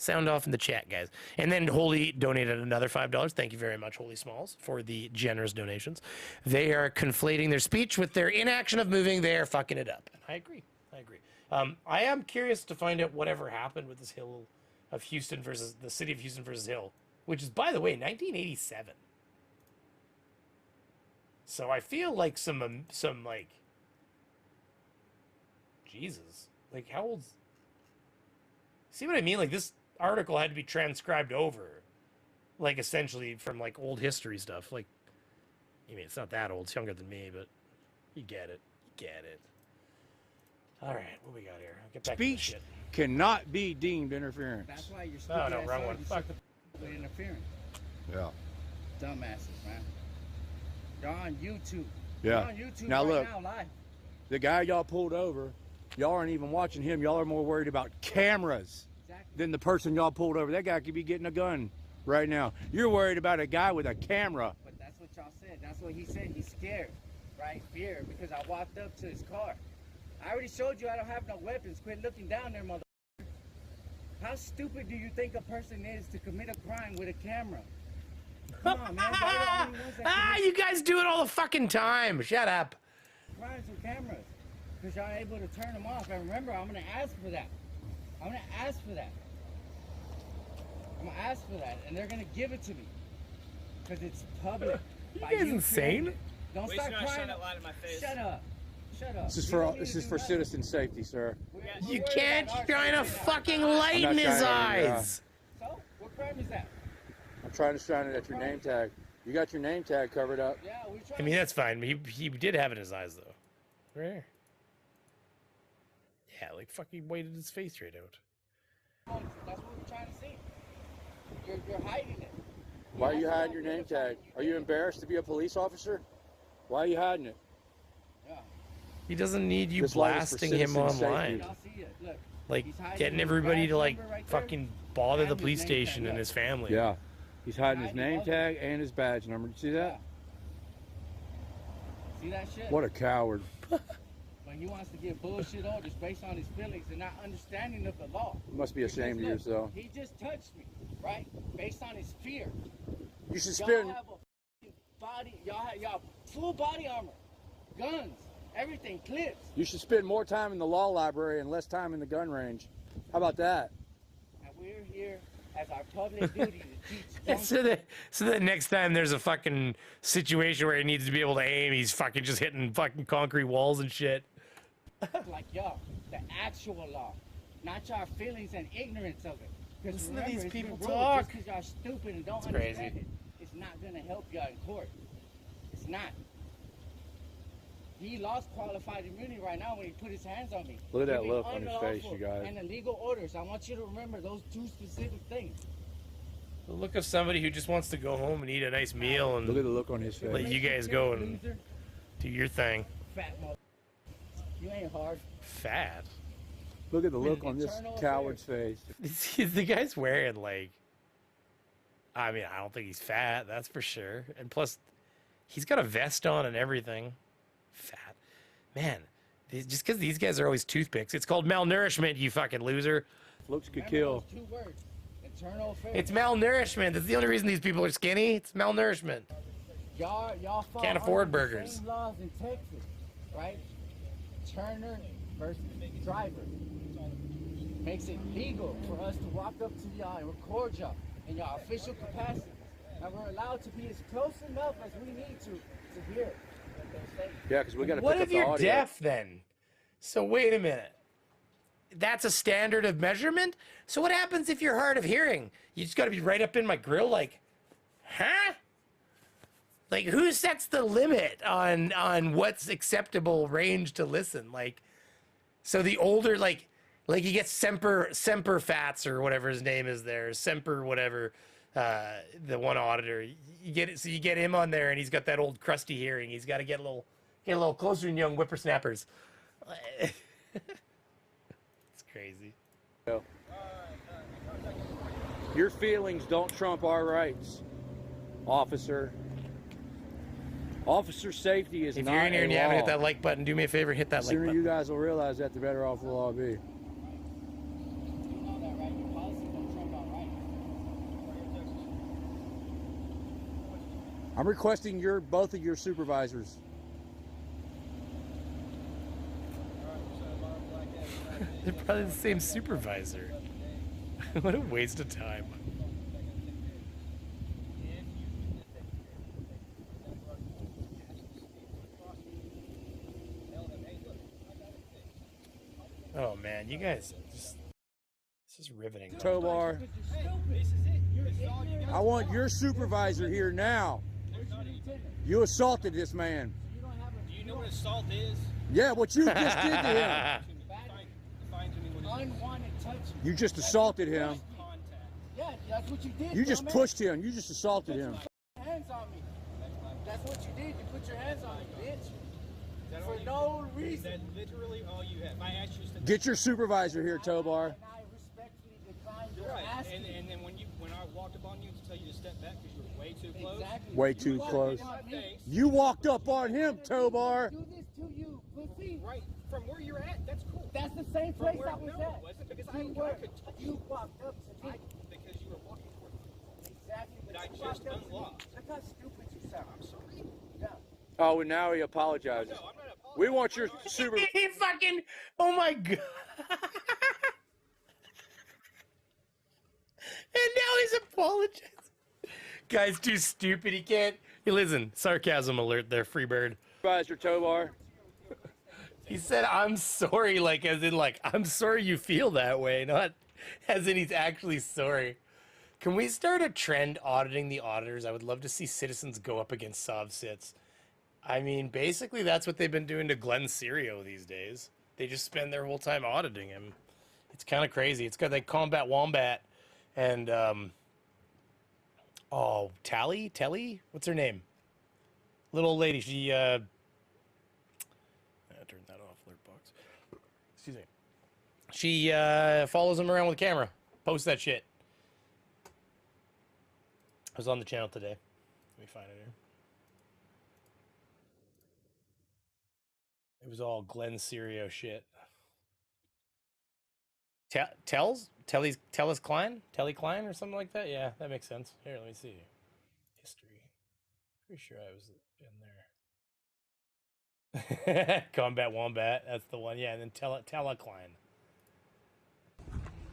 Sound off in the chat, guys. And then Holy donated another $5. Thank you very much, Holy Smalls, for the generous donations. They are conflating their speech with their inaction of moving. They are fucking it up. And I agree. I agree. I am curious to find out whatever happened with this Hill of Houston versus the city of Houston versus Hill, which is, by the way, 1987. So I feel like some like, Jesus, like how old's, see what I mean? Like this article had to be transcribed over, like essentially from like old history stuff. Like, I mean, it's not that old, it's younger than me, but you get it. You get it. All right, what we got here? I'll get back to this Speech shit. cannot be deemed interference. That's why you're Oh, stupid. no, wrong one. Fuck. With interference. Yeah. Dumbasses, man. You're on YouTube. Yeah. You're on YouTube Now right look. now, live. The guy y'all pulled over, y'all aren't even watching him. Y'all are more worried about cameras Exactly. than the person y'all pulled over. That guy could be getting a gun right now. You're worried about a guy with a camera. But that's what y'all said. That's what he said. He's scared, right? Fear, because I walked up to his car. I already showed you I don't have no weapons. Quit looking down there, mother. How stupid do you think a person is to commit a crime with a camera? Come on, man. They're the only ones that commit You guys do it all the fucking time. Shut up. crimes with cameras. Because y'all able to turn them off. And remember, I'm going to ask for that. I'm going to ask for that. I'm going to ask for that. And they're going to give it to me. Because it's public. You By guys you insane? creating it. Don't Wait, start you're not crying. shine that light in my face. Shut up. Shut up. This is You for don't need this to is do for nothing. citizen safety, sir. You can't shine a fucking light I'm in not his shining it, eyes. So, what crime is that? I'm trying to shine it at your name tag. You got your name tag covered up. Yeah, we're trying I mean, that's fine. He did have it in his eyes, though. Right here. Yeah, like fucking weighted his face right out. That's what we're trying to see. You're hiding it. Why are you hiding your name tag? Are you embarrassed to be a police officer? Why are you hiding it? Yeah. He doesn't need you This light is for blasting him citizen online. safety. Y'all see it. Look. Like He's hiding getting his everybody badge to like number right there. fucking bother the And his police name station tag, and look. his family. Yeah. He's hiding his Hiding name all tag and his badge number. Did you see that? See that shit? What a coward. But he wants to get bullshit orders based on his feelings and not understanding of the law. You must be ashamed of Because, look, yourself. He just touched me, right? Based on his fear. You should Y'all spend have a f***ing body, y'all full body armor, guns, everything, clips. more time in the law library and less time in the gun range. How about that? And we're here as our public duty to teach. So that next time there's a fucking situation where he needs to be able to aim, he's fucking just hitting fucking concrete walls and shit. Like y'all, the actual law, not your feelings and ignorance of it. Because Listen to these it's people been ruled talk. Just because y'all stupid and don't It's understand crazy. it, it's not gonna help y'all in court. It's not. He lost qualified immunity right now when he put his hands on me. Look at that Giving look on his face, unlawful you guys. And illegal orders. I want you to remember those two specific things. The look of somebody who just wants to go home and eat a nice meal Look at and the look on his let face. you guys go and Loser, do your thing. fat mother. You ain't hard. Fat. Look at the look on this Internal coward's face. The guy's wearing like, I mean, I don't think he's fat, that's for sure. And plus, he's got a vest on and everything. Fat. Man, just because these guys are always toothpicks, it's called malnourishment, you fucking loser. Looks could Remember kill. those 2 words. Internal affairs. It's malnourishment. That's the only reason these people are skinny. It's malnourishment. Y'all fall Can't afford under the burgers. same laws in Texas, right? Turner versus driver makes it legal for us to walk up to y'all and record y'all in y'all official capacity. And we're allowed to be as close enough as we need to hear what they're saying. Yeah, because we got to What pick up if the you're audio. deaf then? So wait a minute. That's a standard of measurement? So what happens if you're hard of hearing? You just got to be right up in my grill like, huh? Like, who sets the limit on what's acceptable range to listen? Like, so the older, like you get Semper Fats or whatever his name is there, Semper whatever, the one auditor. You get it, so you get him on there, and he's got that old crusty hearing. He's got to get a little closer than young whippersnappers. It's crazy. Your feelings don't trump our rights, officer. Officer safety is If not you're in here and you a haven't law. hit that like button, do me a favor, hit that The like sooner button. you guys will realize that, the better off we'll all be. You know that, right? Your policy don't trump our rights. I'm requesting both of your supervisors. They're probably the same supervisor. What a waste of time. Oh man, you guys this is riveting. Tobar, I want your supervisor here now. You assaulted this man. Do you know what assault is? Yeah, what you just did to him. Define to me what it is. Unwanted touching. You just assaulted him. Contact. Yeah, that's what you did. You just dumbass. pushed him. You just assaulted him. Hands on me. That's what you did. You put your hands on me, bitch. Is that all For you no did? Is reason. that literally all you have? If I asked you to step Get your supervisor here, Tobar. And I respectfully declined your right, asking. and then when I walked up on you to tell you to step back because you were way too close. Exactly. Way too walked close. up on me. Face, You walked up on him, Tobar. Do this to you, pussy. right from where you're at. That's cool. That's the same From place where I was no, at. it wasn't because You I were. could touch You walked up to me. because you were walking toward me. Exactly. But but I you just walked up to me. unlocked. Look how stupid you sound. I'm sorry. Yeah. Oh, and now he apologizes. No, I'm not apologizing. We want your super. He fucking, oh my god. And now he's apologizing. Guy's too stupid. He can't. Hey, listen, sarcasm alert there, Freebird. Supervisor Tobar. He said, I'm sorry, like, as in, like, I'm sorry you feel that way, not as in he's actually sorry. Can we start a trend auditing the auditors? I would love to see citizens go up against SovSits. I mean, basically, that's what they've been doing to Glenn Serio these days. They just spend their whole time auditing him. It's kind of crazy. It's got like Combat Wombat and, oh, Telly? What's her name? Little old lady. She, turn that off, alert box. Excuse me. She follows him around with a camera. Posts that shit. I was on the channel today. Let me find it here. It was all Glenn Serio shit. Telly Klein or something like that? Yeah, that makes sense. Here, let me see. History. Pretty sure I was in there. Combat Wombat, that's the one. Yeah, and then Tella Klein.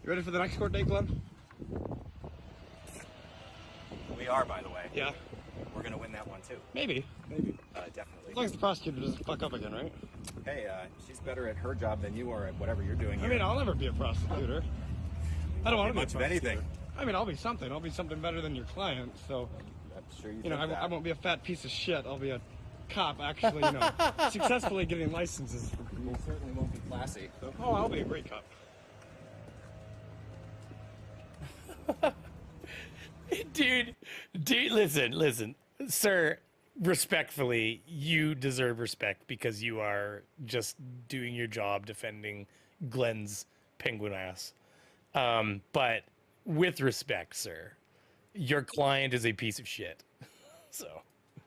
You ready for the next court date, Glenn? We are, by the way. Yeah. We're gonna win that one too. Maybe. Definitely. As long as the prosecutor doesn't fuck up again, right? Hey, she's better at her job than you are at whatever you're doing I here. mean, I'll never be a prosecutor. I don't want to be a much of prosecutor. anything. I mean, I'll be something. I'll be something better than your client. So, I'm sure you you know, think that. I won't be a fat piece of shit. I'll be a cop, actually, you know, successfully getting licenses for people. You certainly won't be classy. So. Oh, I'll be a great cop. Dude, listen, sir, respectfully, you deserve respect because you are just doing your job defending Glenn's penguin ass. But with respect, sir, your client is a piece of shit. So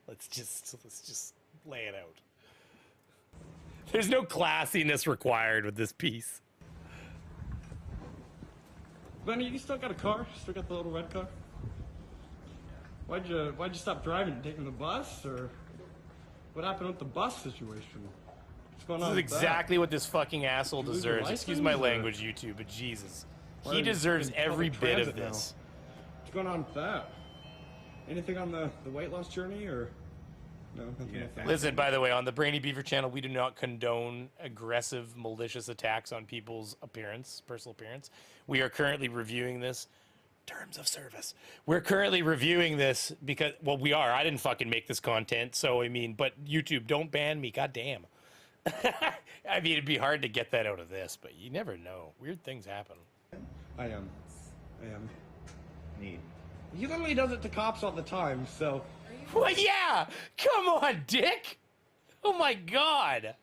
let's just lay it out. There's no classiness required with this piece. Glenn, you still got a car? Still got the little red car? Why'd you stop driving? Taking the bus, or what happened with the bus situation? What's going on? This is with that? exactly what this fucking asshole Did you lose your deserves. Excuse license, my or- language, YouTube, but Jesus. Why He are you deserves in every public bit of transit now? this. What's going on with that? Anything on the weight loss journey, or no? Nothing like that? Listen, by the way, on the Brainy Beaver channel, we do not condone aggressive, malicious attacks on people's appearance, personal appearance. We are currently reviewing this. Terms of service. We're currently reviewing this because, well, we are. I didn't fucking make this content, so I mean, but YouTube, don't ban me. God damn. I mean, it'd be hard to get that out of this, but you never know. Weird things happen. I am. Neat. He literally does it to cops all the time, so. Well, yeah. Come on, Dick. Oh my God.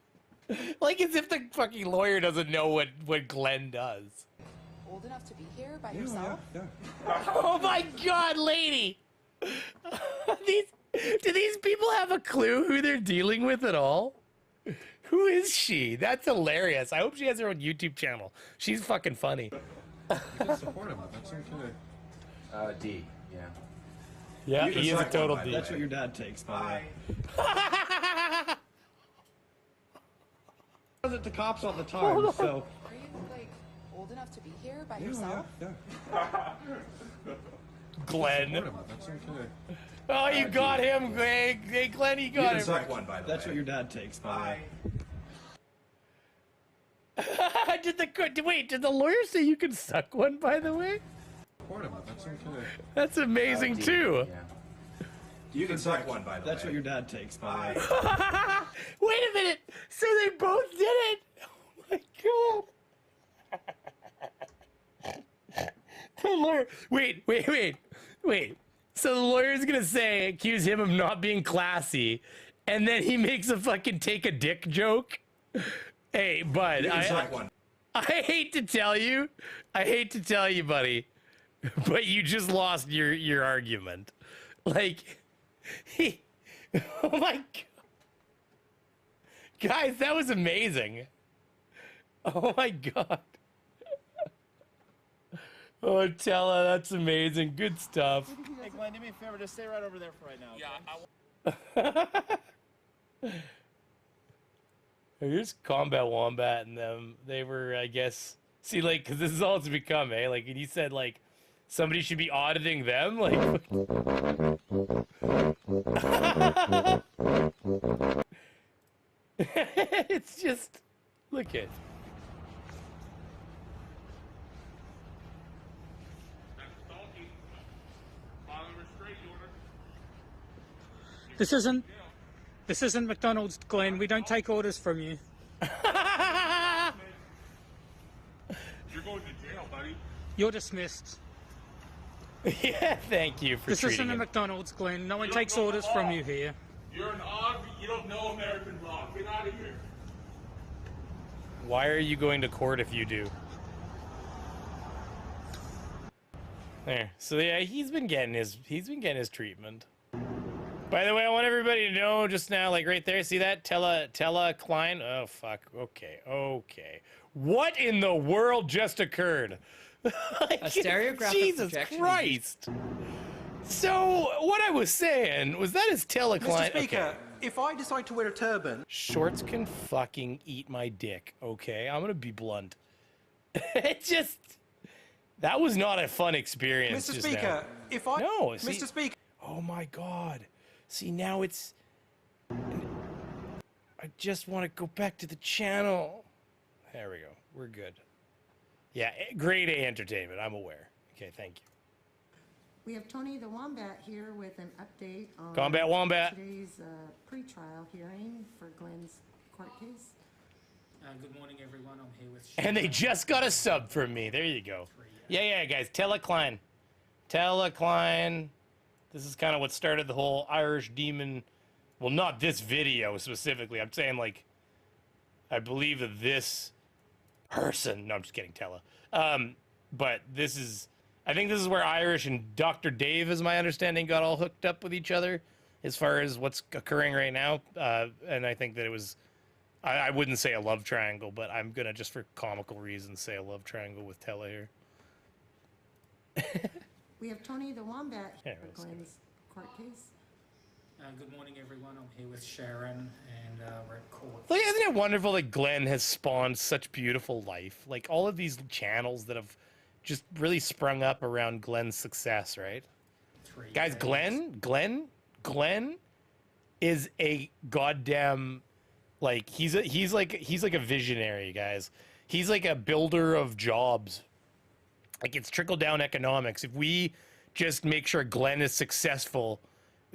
Like as if the fucking lawyer doesn't know what Glenn does. Old enough to be here by Yeah, yourself? yeah. Oh my God, lady. Do these people have a clue who they're dealing with at all? Who is she? That's hilarious. I hope she has her own YouTube channel. She's fucking funny. You can support him. That's okay. D. Yeah. Yeah, You can he is a suck one, total by the D. That's what your dad takes, by the way. Does it to cops all the time, so. Are you, like, old enough to be here by Yeah, yourself? yeah. Glenn. Support him. That's okay. Oh, you got him, Greg. Hey, Glenn, you got him. Suck one, by the That's way. what your dad takes, by the way. Did the lawyer say you can suck one, by the way? Support him. That's okay. That's amazing, too. Yeah. You can suck one, by the way. That's what your dad takes, by the way. Wait a minute. So they both did it. Oh, my God. The lawyer. Wait. So the lawyer's going to accuse him of not being classy, and then he makes a fucking take a dick joke? Hey, bud, You can suck one. I hate to tell you, buddy, but you just lost your argument. Like, oh my God. Guys, that was amazing. Oh my God. Oh, Tella, that's amazing. Good stuff. Hey, Glenn, do me a favor. Just stay right over there for right now. Yeah. Here's Combat Wombat and them. They were, I guess, see, like, because this is all it's become, eh? Like, and you said, like, somebody should be auditing them? Like, it's just, look at. This isn't McDonald's, Glenn. We don't take orders from you. You're going to jail, buddy. You're dismissed. Yeah, thank you for This isn't treating a it. McDonald's, Glenn. No one You don't takes know orders the from law. you here. You're an odd. You don't know American law. Get out of here. Why are you going to court if you do? There. So yeah, he's been getting his treatment. By the way, I want everybody to know just now, like right there, see that? Tella Klein. Oh fuck. Okay. What in the world just occurred? Like, A stereographic Jesus projection. Christ. So what I was saying was that is Tella Klein. Mr. Speaker, Okay. if I decide to wear a turban... Shorts can fucking eat my dick, okay? I'm gonna be blunt. It just... That was not a fun experience Mr. just Speaker, now. if I... No, see, Mr. Speaker... Oh my God. See, now it's... I just want to go back to the channel. There we go. We're good. Yeah, grade A entertainment, I'm aware. Okay, thank you. We have Tony the Wombat here with an update on Combat Wombat. today's pre-trial hearing for Glenn's court case. Good morning, everyone. I'm here with... And they just got a sub from me. There you go. Yeah, guys. Tella Klein. This is kind of what started the whole Irish demon. Well, not this video specifically. I'm saying, like, I believe that this person. No, I'm just kidding, Tella. But this is. I think this is where Irish and Dr. Dave, is my understanding, got all hooked up with each other as far as what's occurring right now. And I think that it was. I wouldn't say a love triangle, but I'm gonna, just for comical reasons, say a love triangle with Tella here. We have Tony the Wombat Yeah, here for that's Glenn's court case. Good morning, everyone. I'm here with Sharon, and we're at court. Look, isn't it wonderful that Glenn has spawned such beautiful life? Like all of these channels that have just really sprung up around Glenn's success, right? Guys, Glenn is a goddamn, like he's like a visionary, guys. He's like a builder of jobs. Like it's trickle down economics. If we just make sure Glenn is successful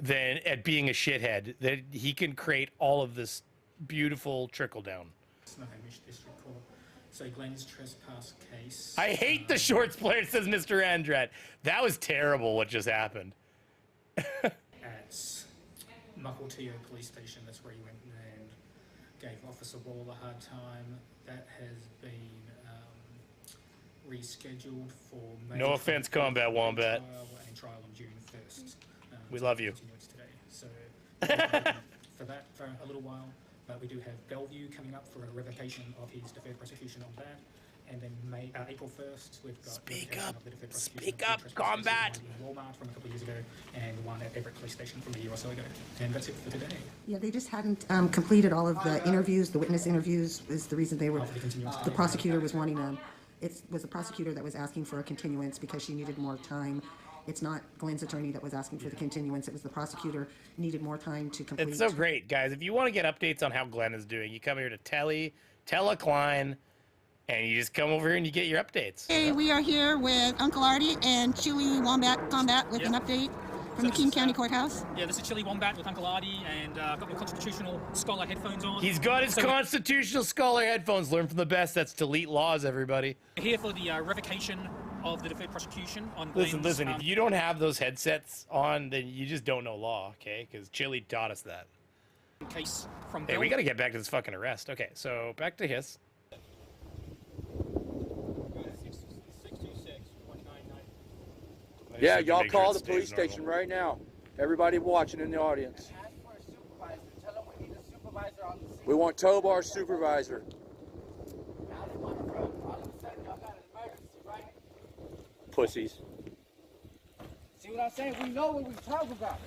then at being a shithead, that he can create all of this beautiful trickle down. Snohomish District Court. So Glenn's trespass case. I hate the shorts player, says Mr. Andrat. That was terrible what just happened. At Mukilteo Police Station, that's where he went and gave Officer Wall a hard time. That has been rescheduled for May. No offense, Combat Wombat. Trial on June 1st. We love you. Today. So for that for a little while, but we do have Bellevue coming up for a revocation of his deferred prosecution on that, and then April 1st we've got Speak up, Combat. Walmart from a couple of years ago, and one at Everett Police Station from a year or so ago, and that's it for today. Yeah, they just hadn't completed all of the interviews. The witness interviews is the reason they were. The prosecutor was wanting to. It was the prosecutor that was asking for a continuance because she needed more time. It's not Glenn's attorney that was asking for the continuance. It was the prosecutor needed more time to complete. It's so great, guys. If you want to get updates on how Glenn is doing, you come here to Tella Klein, and you just come over here and you get your updates. Hey, we are here with Uncle Artie and Chili Wombat Combat with an update from the King County Courthouse. Yeah, this is Chili Wombat with Uncle Artie, and I've got my constitutional scholar headphones on. He's got his constitutional scholar headphones. Learn from the best. That's delete laws, everybody. Here for the revocation of the deferred prosecution on Glenn's, Listen, if you don't have those headsets on, then you just don't know law, okay? Because Chili taught us that. Case from Hey, we got to get back to this fucking arrest. Okay, so back to his. Yeah, y'all call the police station right now. Everybody watching in the audience. Ask for a supervisor. Tell them we need a supervisor on the scene. We want tow bar supervisor. Pussies. See what I'm saying? We know what we're talking about.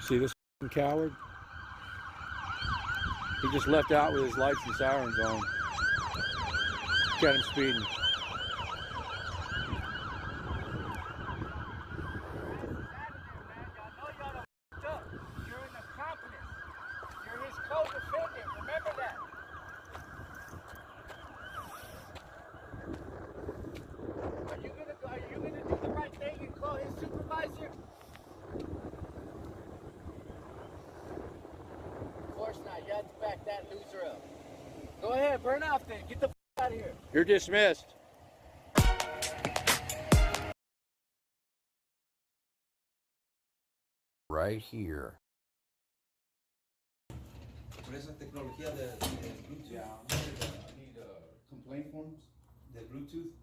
See this coward? He just left out with his lights and sirens on. Got him speeding. Go ahead, burn off then. Get the out of here. You're dismissed. Right here. Por esa tecnología de Bluetooth, I need complaint forms de Bluetooth.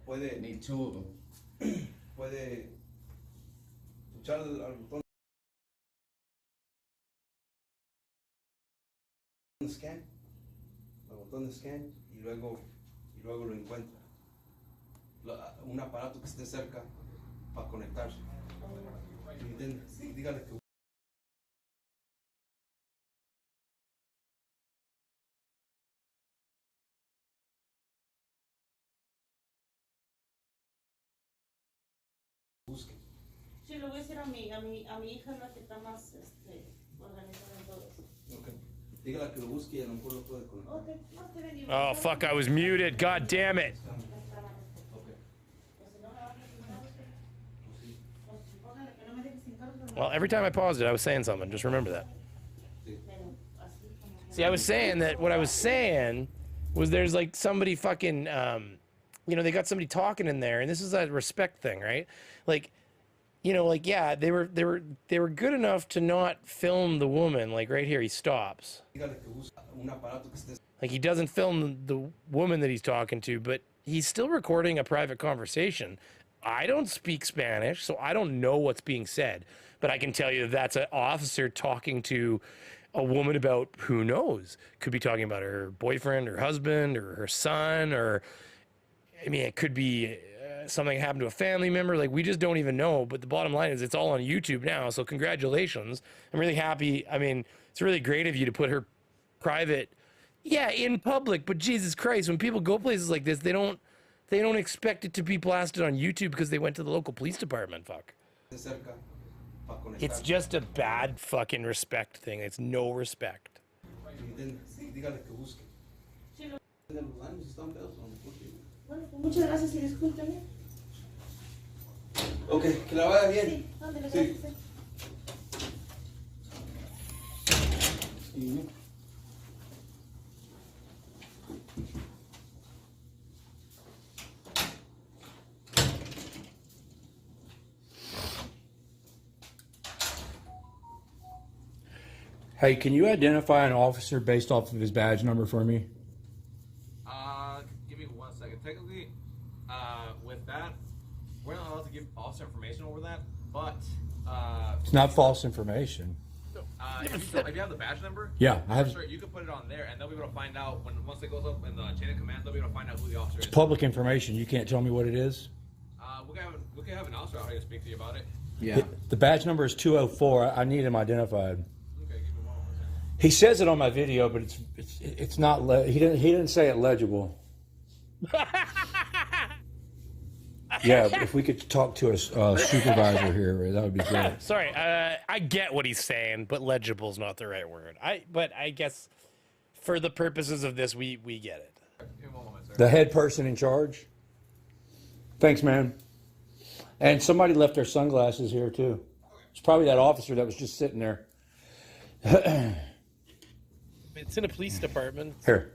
Puede. Need two of them. Puede puchar al botón de scan, al botón de scan y luego lo encuentra. Un aparato que esté cerca para conectarse. Dígale que busque. Sí, lo voy a decir a mi hija, es la que está más organizada en todo eso. Okay. Dígale que lo busque y a lo mejor lo puede conectar. Okay. Oh, fuck, I was muted. God damn it. Well, every time I paused it, I was saying something. Just remember that. See, I was saying that what I was saying was there's like somebody fucking, you know, they got somebody talking in there, and this is a respect thing, right? Like, you know, like, yeah, they were good enough to not film the woman. Like right here, he stops. Like he doesn't film the woman that he's talking to, but he's still recording a private conversation. I don't speak Spanish, so I don't know what's being said, but I can tell you that's an officer talking to a woman about, who knows, could be talking about her boyfriend, her husband, or her son, or I mean, it could be something happened to a family member. Like, we just don't even know. But the bottom line is, it's all on YouTube now. So congratulations. I'm really happy. I mean, it's really great of you to put her private, yeah, in public. But Jesus Christ, when people go places like this, they don't expect it to be blasted on YouTube because they went to the local police department. Fuck. It's just a bad fucking respect thing. It's no respect. Bueno, pues muchas gracias y discúlpeme. Ok, que la vaya bien. Sí, ándale, Sí. gracias. Hey, can you identify an officer based off of his badge number for me? Give me 1 second. Technically, with that, we're not allowed to give officer information over that, but It's not false information. if you have the badge number, Yeah, I have. sure, you can put it on there, and they'll be able to find out once it goes up in the chain of command. They'll be able to find out who the officer It's is. public information. You can't tell me what it is. We can have an officer out here to speak to you about it. Yeah. The badge number is 204. I need him identified. He says it on my video, but it's not. He didn't say it legible. Yeah, if we could talk to a supervisor here, that would be great. Sorry, I get what he's saying, but legible's not the right word. But I guess for the purposes of this, we get it. The head person in charge. Thanks, man. And somebody left their sunglasses here too. It's probably that officer that was just sitting there. It's in a police department. Here.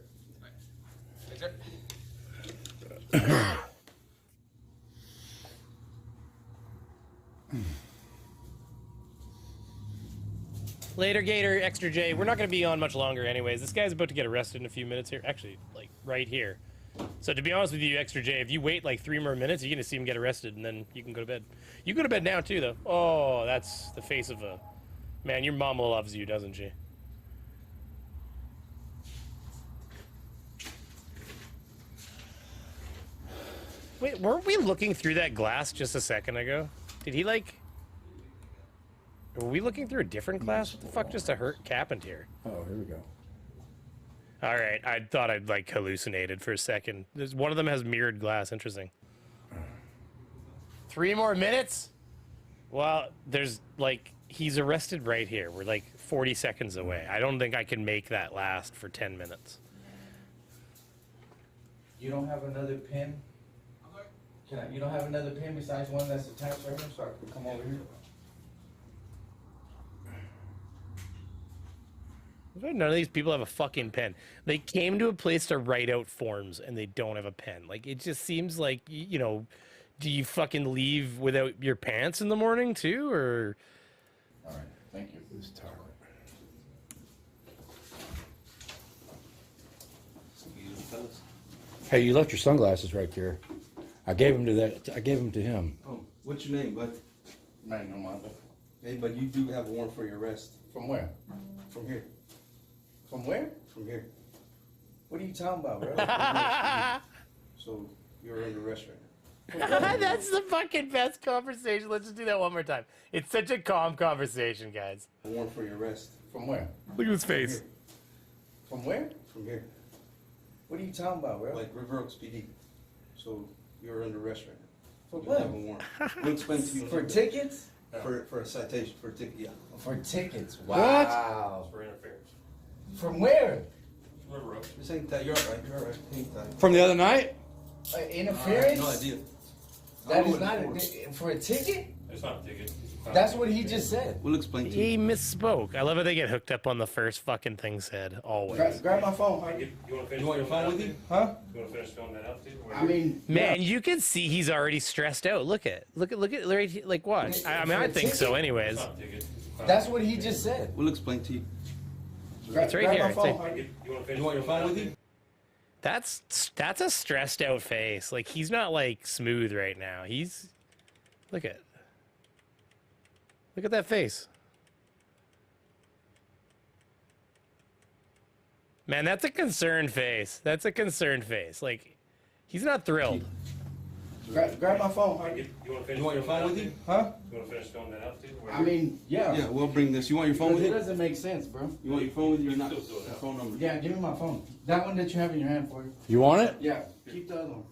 Later, Gator, Extra J. We're not going to be on much longer anyways. This guy's about to get arrested in a few minutes here. Actually, like, right here. So to be honest with you, Extra J, if you wait like 3 more minutes, you're going to see him get arrested, and then you can go to bed. You go to bed now, too, though. Oh, that's the face of a... Man, your mama loves you, doesn't she? Wait, weren't we looking through that glass just a second ago? Did he, like... Were we looking through a different glass? What the fuck just happened here? Oh, here we go. All right, I thought I'd like hallucinated for a second. One of them has mirrored glass. Interesting. 3 more minutes? Well, there's like, he's arrested right here. We're like 40 seconds away. I don't think I can make that last for 10 minutes. You don't have another pin? You don't have another pin besides one that's attached right here? So I can come over here. None of these people have a fucking pen. They came to a place to write out forms and they don't have a pen. Like, it just seems like, you know, do you fucking leave without your pants in the morning too, or? All right, thank you. This tower. Hey, you left your sunglasses right there. I gave them to him. Oh, what's your name, bud? Manuel. Hey, but you do have a warrant for your arrest. From where? From here. From where? From here. What are you talking about, bro? So you're under arrest right now. That's the fucking best conversation. Let's just do that one more time. It's such a calm conversation, guys. A warrant for your arrest. From where? Look at his face. From where? From here. What are you talking about, bro? Like River Oaks PD. So you're under arrest right now. For You what? have a warrant. We'll explain to you. For tickets? For a citation, for a ticket, yeah. For tickets? What? Wow. For interference. From where? River Oaks. This ain't that. You're all right. You're all right. Ain't that. From the other night? Interference? No idea. That is not for a ticket? It's not a ticket. That's what he just said. We'll explain to you. He misspoke. I love how they get hooked up on the first fucking thing said, always. Grab my phone. You want your phone with you? Huh? You want to finish filling that out, too? I mean, Man, you can see he's already stressed out. Look at right here. Like what? I mean, I think so anyways. that's what he just said. We'll explain to you. It's right Grab here. my It's phone. like- You want your phone with you? That's a stressed out face. Like, he's not like smooth right now. He's look at that face. Man, that's a concerned face. That's a concerned face. Like, he's not thrilled. Grab my phone. You want your phone with you? Huh? You want to finish filling that out too? I mean, yeah. Yeah, we'll bring this. You want your phone with It you? doesn't make sense, bro. You want your phone with you or not? Your phone number. Yeah, give me my phone. That one that you have in your hand for you. You want it? Yeah, keep the other one.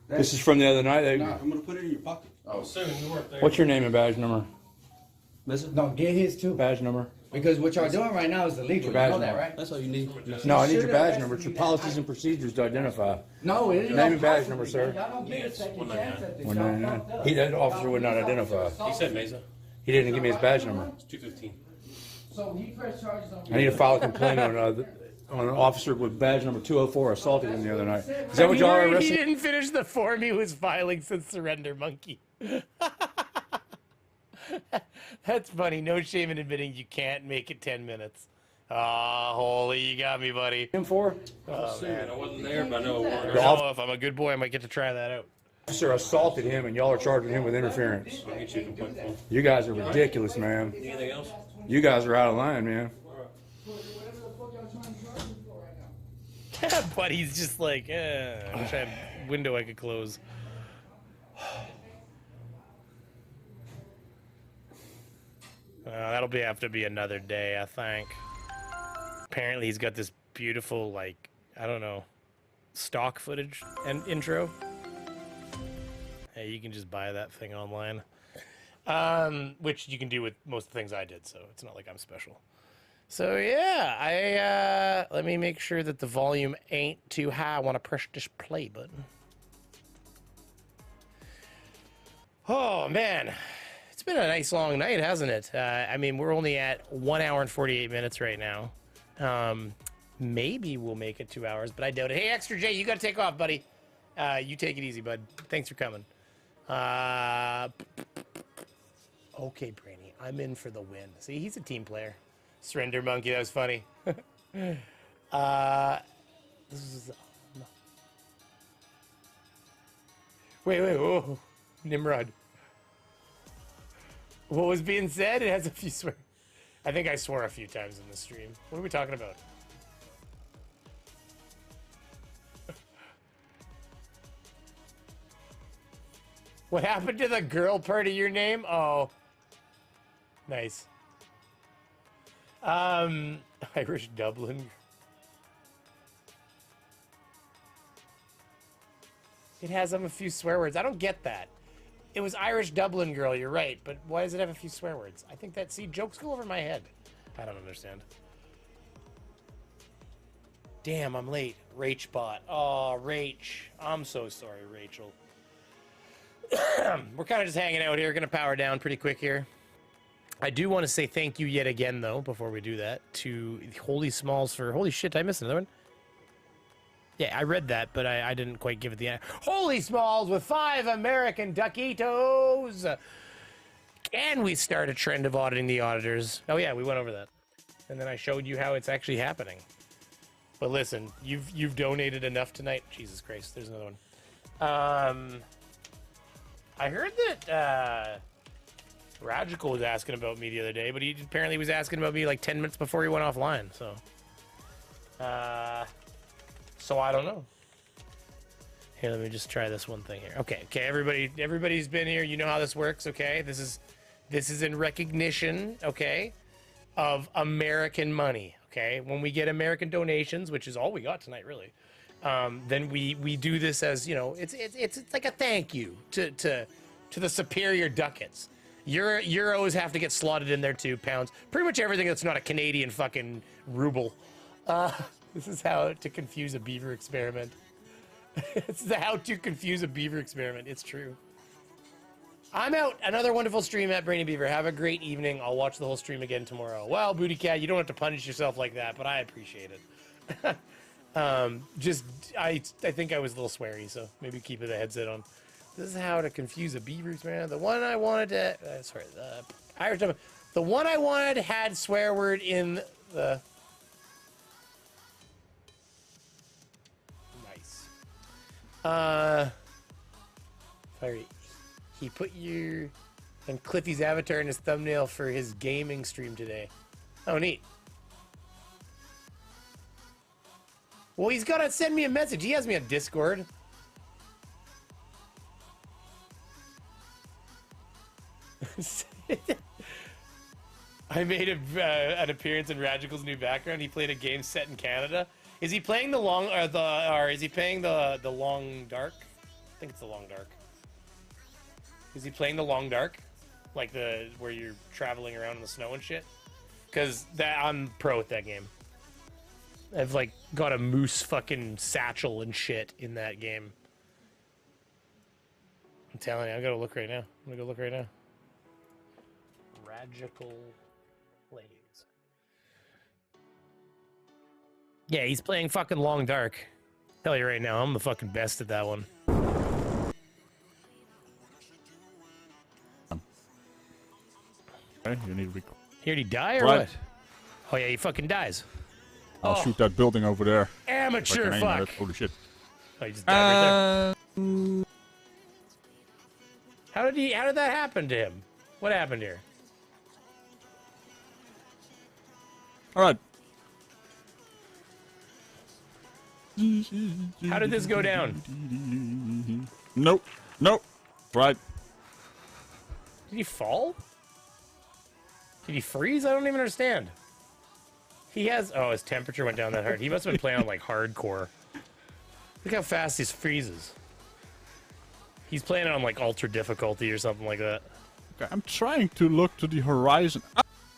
This is from the other night. No, I'm gonna put it in your pocket. Oh, soon you weren't there. What's your name and badge number? Listen. No, get his too. Badge number. Because what y'all doing right now is illegal. You badge know that, number. right? That's all you need. No, I need your badge number. It's your policies and procedures to identify. No, it ain't. Name and badge number, sir. Y'all don't get a second chance at this. 199. He, that officer would not identify. He said Mesa. He didn't give me his badge number. It's 215. So he pressed charges on I need to file a complaint on an officer with badge number 204 assaulted him the other night. Is that what y'all are He arresting? didn't finish the form he was filing since Surrender Monkey. That's funny. No shame in admitting you can't make it 10 minutes. Ah, holy, you got me, buddy. Him for? Oh, man. I wasn't there, but I know. If I'm a good boy, I might get to try that out. Officer assaulted him, and y'all are charging him with interference. I'll get you a complaint form. You guys are ridiculous, man. Anything else? You guys are out of line, man. Buddy's just like, I wish I had a window I could close. That'll have to be another day, I think. Apparently he's got this beautiful, like, I don't know, stock footage and intro. Hey, you can just buy that thing online. Which you can do with most of the things I did, so it's not like I'm special. So yeah, let me make sure that the volume ain't too high. I want to press this play button. Oh man, it's been a nice long night, hasn't it? I mean, we're only at 1 hour and 48 minutes right now. Maybe we'll make it 2 hours, but I doubt it. Hey, Extra J, you got to take off, buddy. You take it easy, bud. Thanks for coming. Okay, Brainy, I'm in for the win. See, he's a team player. Surrender Monkey, that was funny. This is... Wait, whoa. Nimrod. What was being said? It has a few swear. I think I swore a few times in the stream. What are we talking about? What happened to the girl part of your name? Oh. Nice. Irish Dublin. It has a few swear words. I don't get that. It was Irish Dublin girl, you're right, but why does it have a few swear words? I think that, see, jokes go over my head. I don't understand. Damn, I'm late. Rachbot. Oh, Rach. I'm so sorry, Rachel. We're kind of just hanging out here. Gonna power down pretty quick here. I do want to say thank you yet again, though, before we do that, to Holy Smalls for... Holy shit, did I miss another one? Yeah, I read that, but I didn't quite give it the... Holy Smalls with 5 American Duckitos! Can we start a trend of auditing the auditors? Oh, yeah, we went over that. And then I showed you how it's actually happening. But listen, you've donated enough tonight. Jesus Christ, there's another one. I heard that... Ragical was asking about me the other day, but he apparently was asking about me like 10 minutes before he went offline, so... So I don't know. Here, let me just try this one thing here. Okay, everybody's been here. You know how this works, okay? This is in recognition, okay, of American money, okay? When we get American donations, which is all we got tonight, really, then we do this as, you know, it's like a thank you to the superior ducats. Euros have to get slotted in there too, pounds. Pretty much everything that's not a Canadian fucking ruble. This is how to confuse a Beaver experiment. It's how to confuse a Beaver experiment. It's true. I'm out. Another wonderful stream at Brainy Beaver. Have a great evening. I'll watch the whole stream again tomorrow. Well, Booty Cat, you don't have to punish yourself like that, but I appreciate it. I think I was a little sweary, so maybe keep the headset on. This is how to confuse a Beaver experiment. The one I wanted to... Irish... The one I wanted had swear word in the... Sorry. He put your and Cliffy's avatar in his thumbnail for his gaming stream today. Oh, neat. Well, he's got to send me a message. He has me on Discord. I made an appearance in Radical's new background. He played a game set in Canada. Is he playing the long or is he playing the long dark? I think it's the long dark. Is he playing the long dark, like the where you're traveling around in the snow and shit? Because I'm pro with that game. I've like got a moose fucking satchel and shit in that game. I'm telling you, I gotta look right now. I'm gonna go look right now. Radical Plays. Yeah, he's playing fucking Long Dark. Tell you right now, I'm the fucking best at that one. Okay, you need to record. He already die or Right. what? Oh yeah, he fucking dies. I'll Oh. shoot that building over there. Amateur If I can aim at fuck. it. Holy shit. Oh, he just died right there. How did that happen to him? What happened here? All right. How did this go down? Nope. Nope. Right. Did he fall? Did he freeze? I don't even understand. He has... Oh, his temperature went down that hard. He must have been playing on, like, hardcore. Look how fast he freezes. He's playing on, like, ultra difficulty or something like that. Okay, I'm trying to look to the horizon.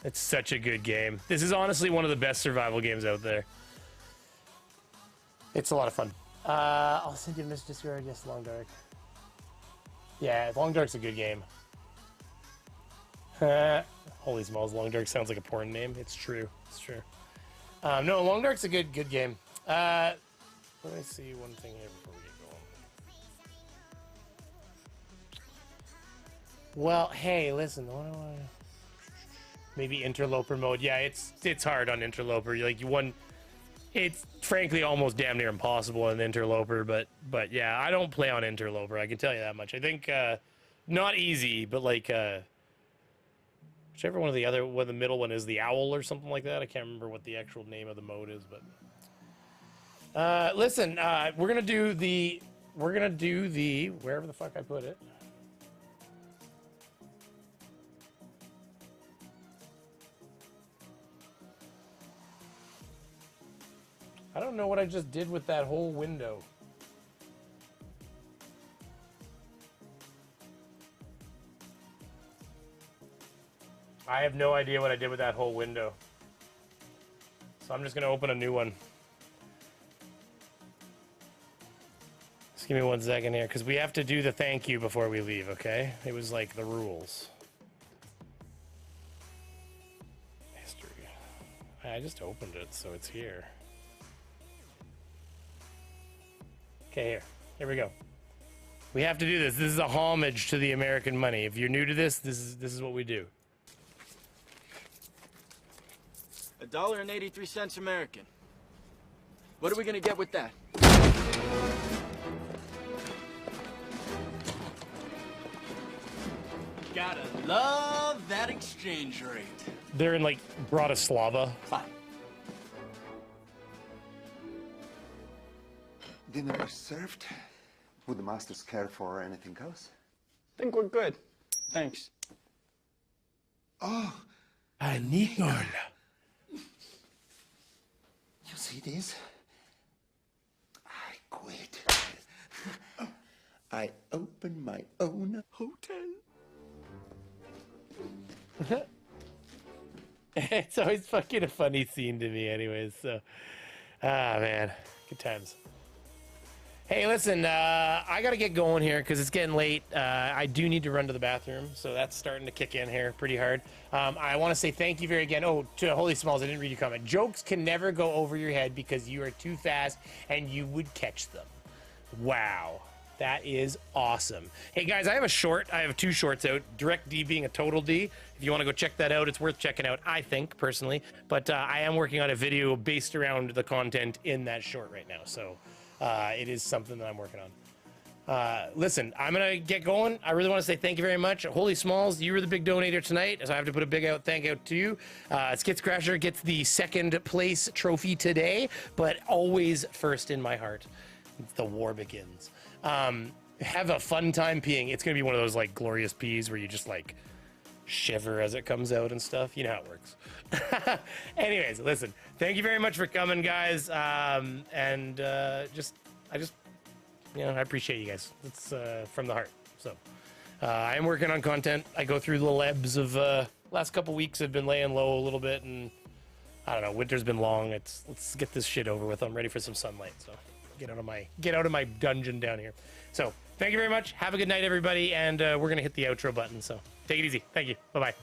It's such a good game. This is honestly one of the best survival games out there. It's a lot of fun. I'll send you a message Discord. Yes, Long Dark. Yeah, Long Dark's a good game. Holy smalls, Long Dark sounds like a porn name. It's true. It's true. No, Long Dark's a good game. Let me see one thing here before we get going. Well, hey, listen. Maybe interloper mode. Yeah, it's hard on interloper. It's frankly almost damn near impossible on interloper. But yeah, I don't play on interloper. I can tell you that much. I think not easy, but like whichever one of the middle one is, the owl or something like that. I can't remember what the actual name of the mode is, but listen, we're gonna do the wherever the fuck I put it. I don't know what I just did with that whole window. I have no idea what I did with that whole window. So I'm just gonna open a new one. Just give me 1 second here, because we have to do the thank you before we leave, okay? It was like the rules. History. I just opened it, so it's here. Okay, here we go. We have to do this. This is a homage to the American money. If you're new to this is what we do. $1.83 American. What are we gonna get with that? Gotta love that exchange rate. They're in like Bratislava. Dinner is served. Would the masters care for anything else? Think we're good. Thanks. Oh, Nicole. You see this? I quit. I opened my own hotel. It's always fucking a funny scene to me anyways, so. Man. Good times. Hey, listen, I gotta get going here because it's getting late. I do need to run to the bathroom, so that's starting to kick in here pretty hard. I want to say thank you very again. Oh, to Holy Smalls, I didn't read your comment. Jokes can never go over your head because you are too fast and you would catch them. Wow. That is awesome. Hey, guys, I have 2 shorts out. Direct D being a total D. If you want to go check that out, it's worth checking out, I think, personally. But I am working on a video based around the content in that short right now, so... it is something that I'm working on. Listen, I'm going to get going. I really want to say thank you very much. Holy Smalls, you were the big donator tonight, so I have to put a big thank out to you. Skits Crasher gets the second place trophy today, but always first in my heart. The war begins. Have a fun time peeing. It's going to be one of those like glorious pees where you just like shiver as it comes out and stuff. You know how it works. Anyways, listen, thank you very much for coming, guys. I appreciate you guys. It's from the heart. So I am working on content. I go through little ebbs of last couple weeks. I've been laying low a little bit, and I don't know. Winter's been long. Let's get this shit over with. I'm ready for some sunlight. So get out of my dungeon down here. So thank you very much. Have a good night, everybody, and we're gonna hit the outro button. So take it easy. Thank you. Bye bye.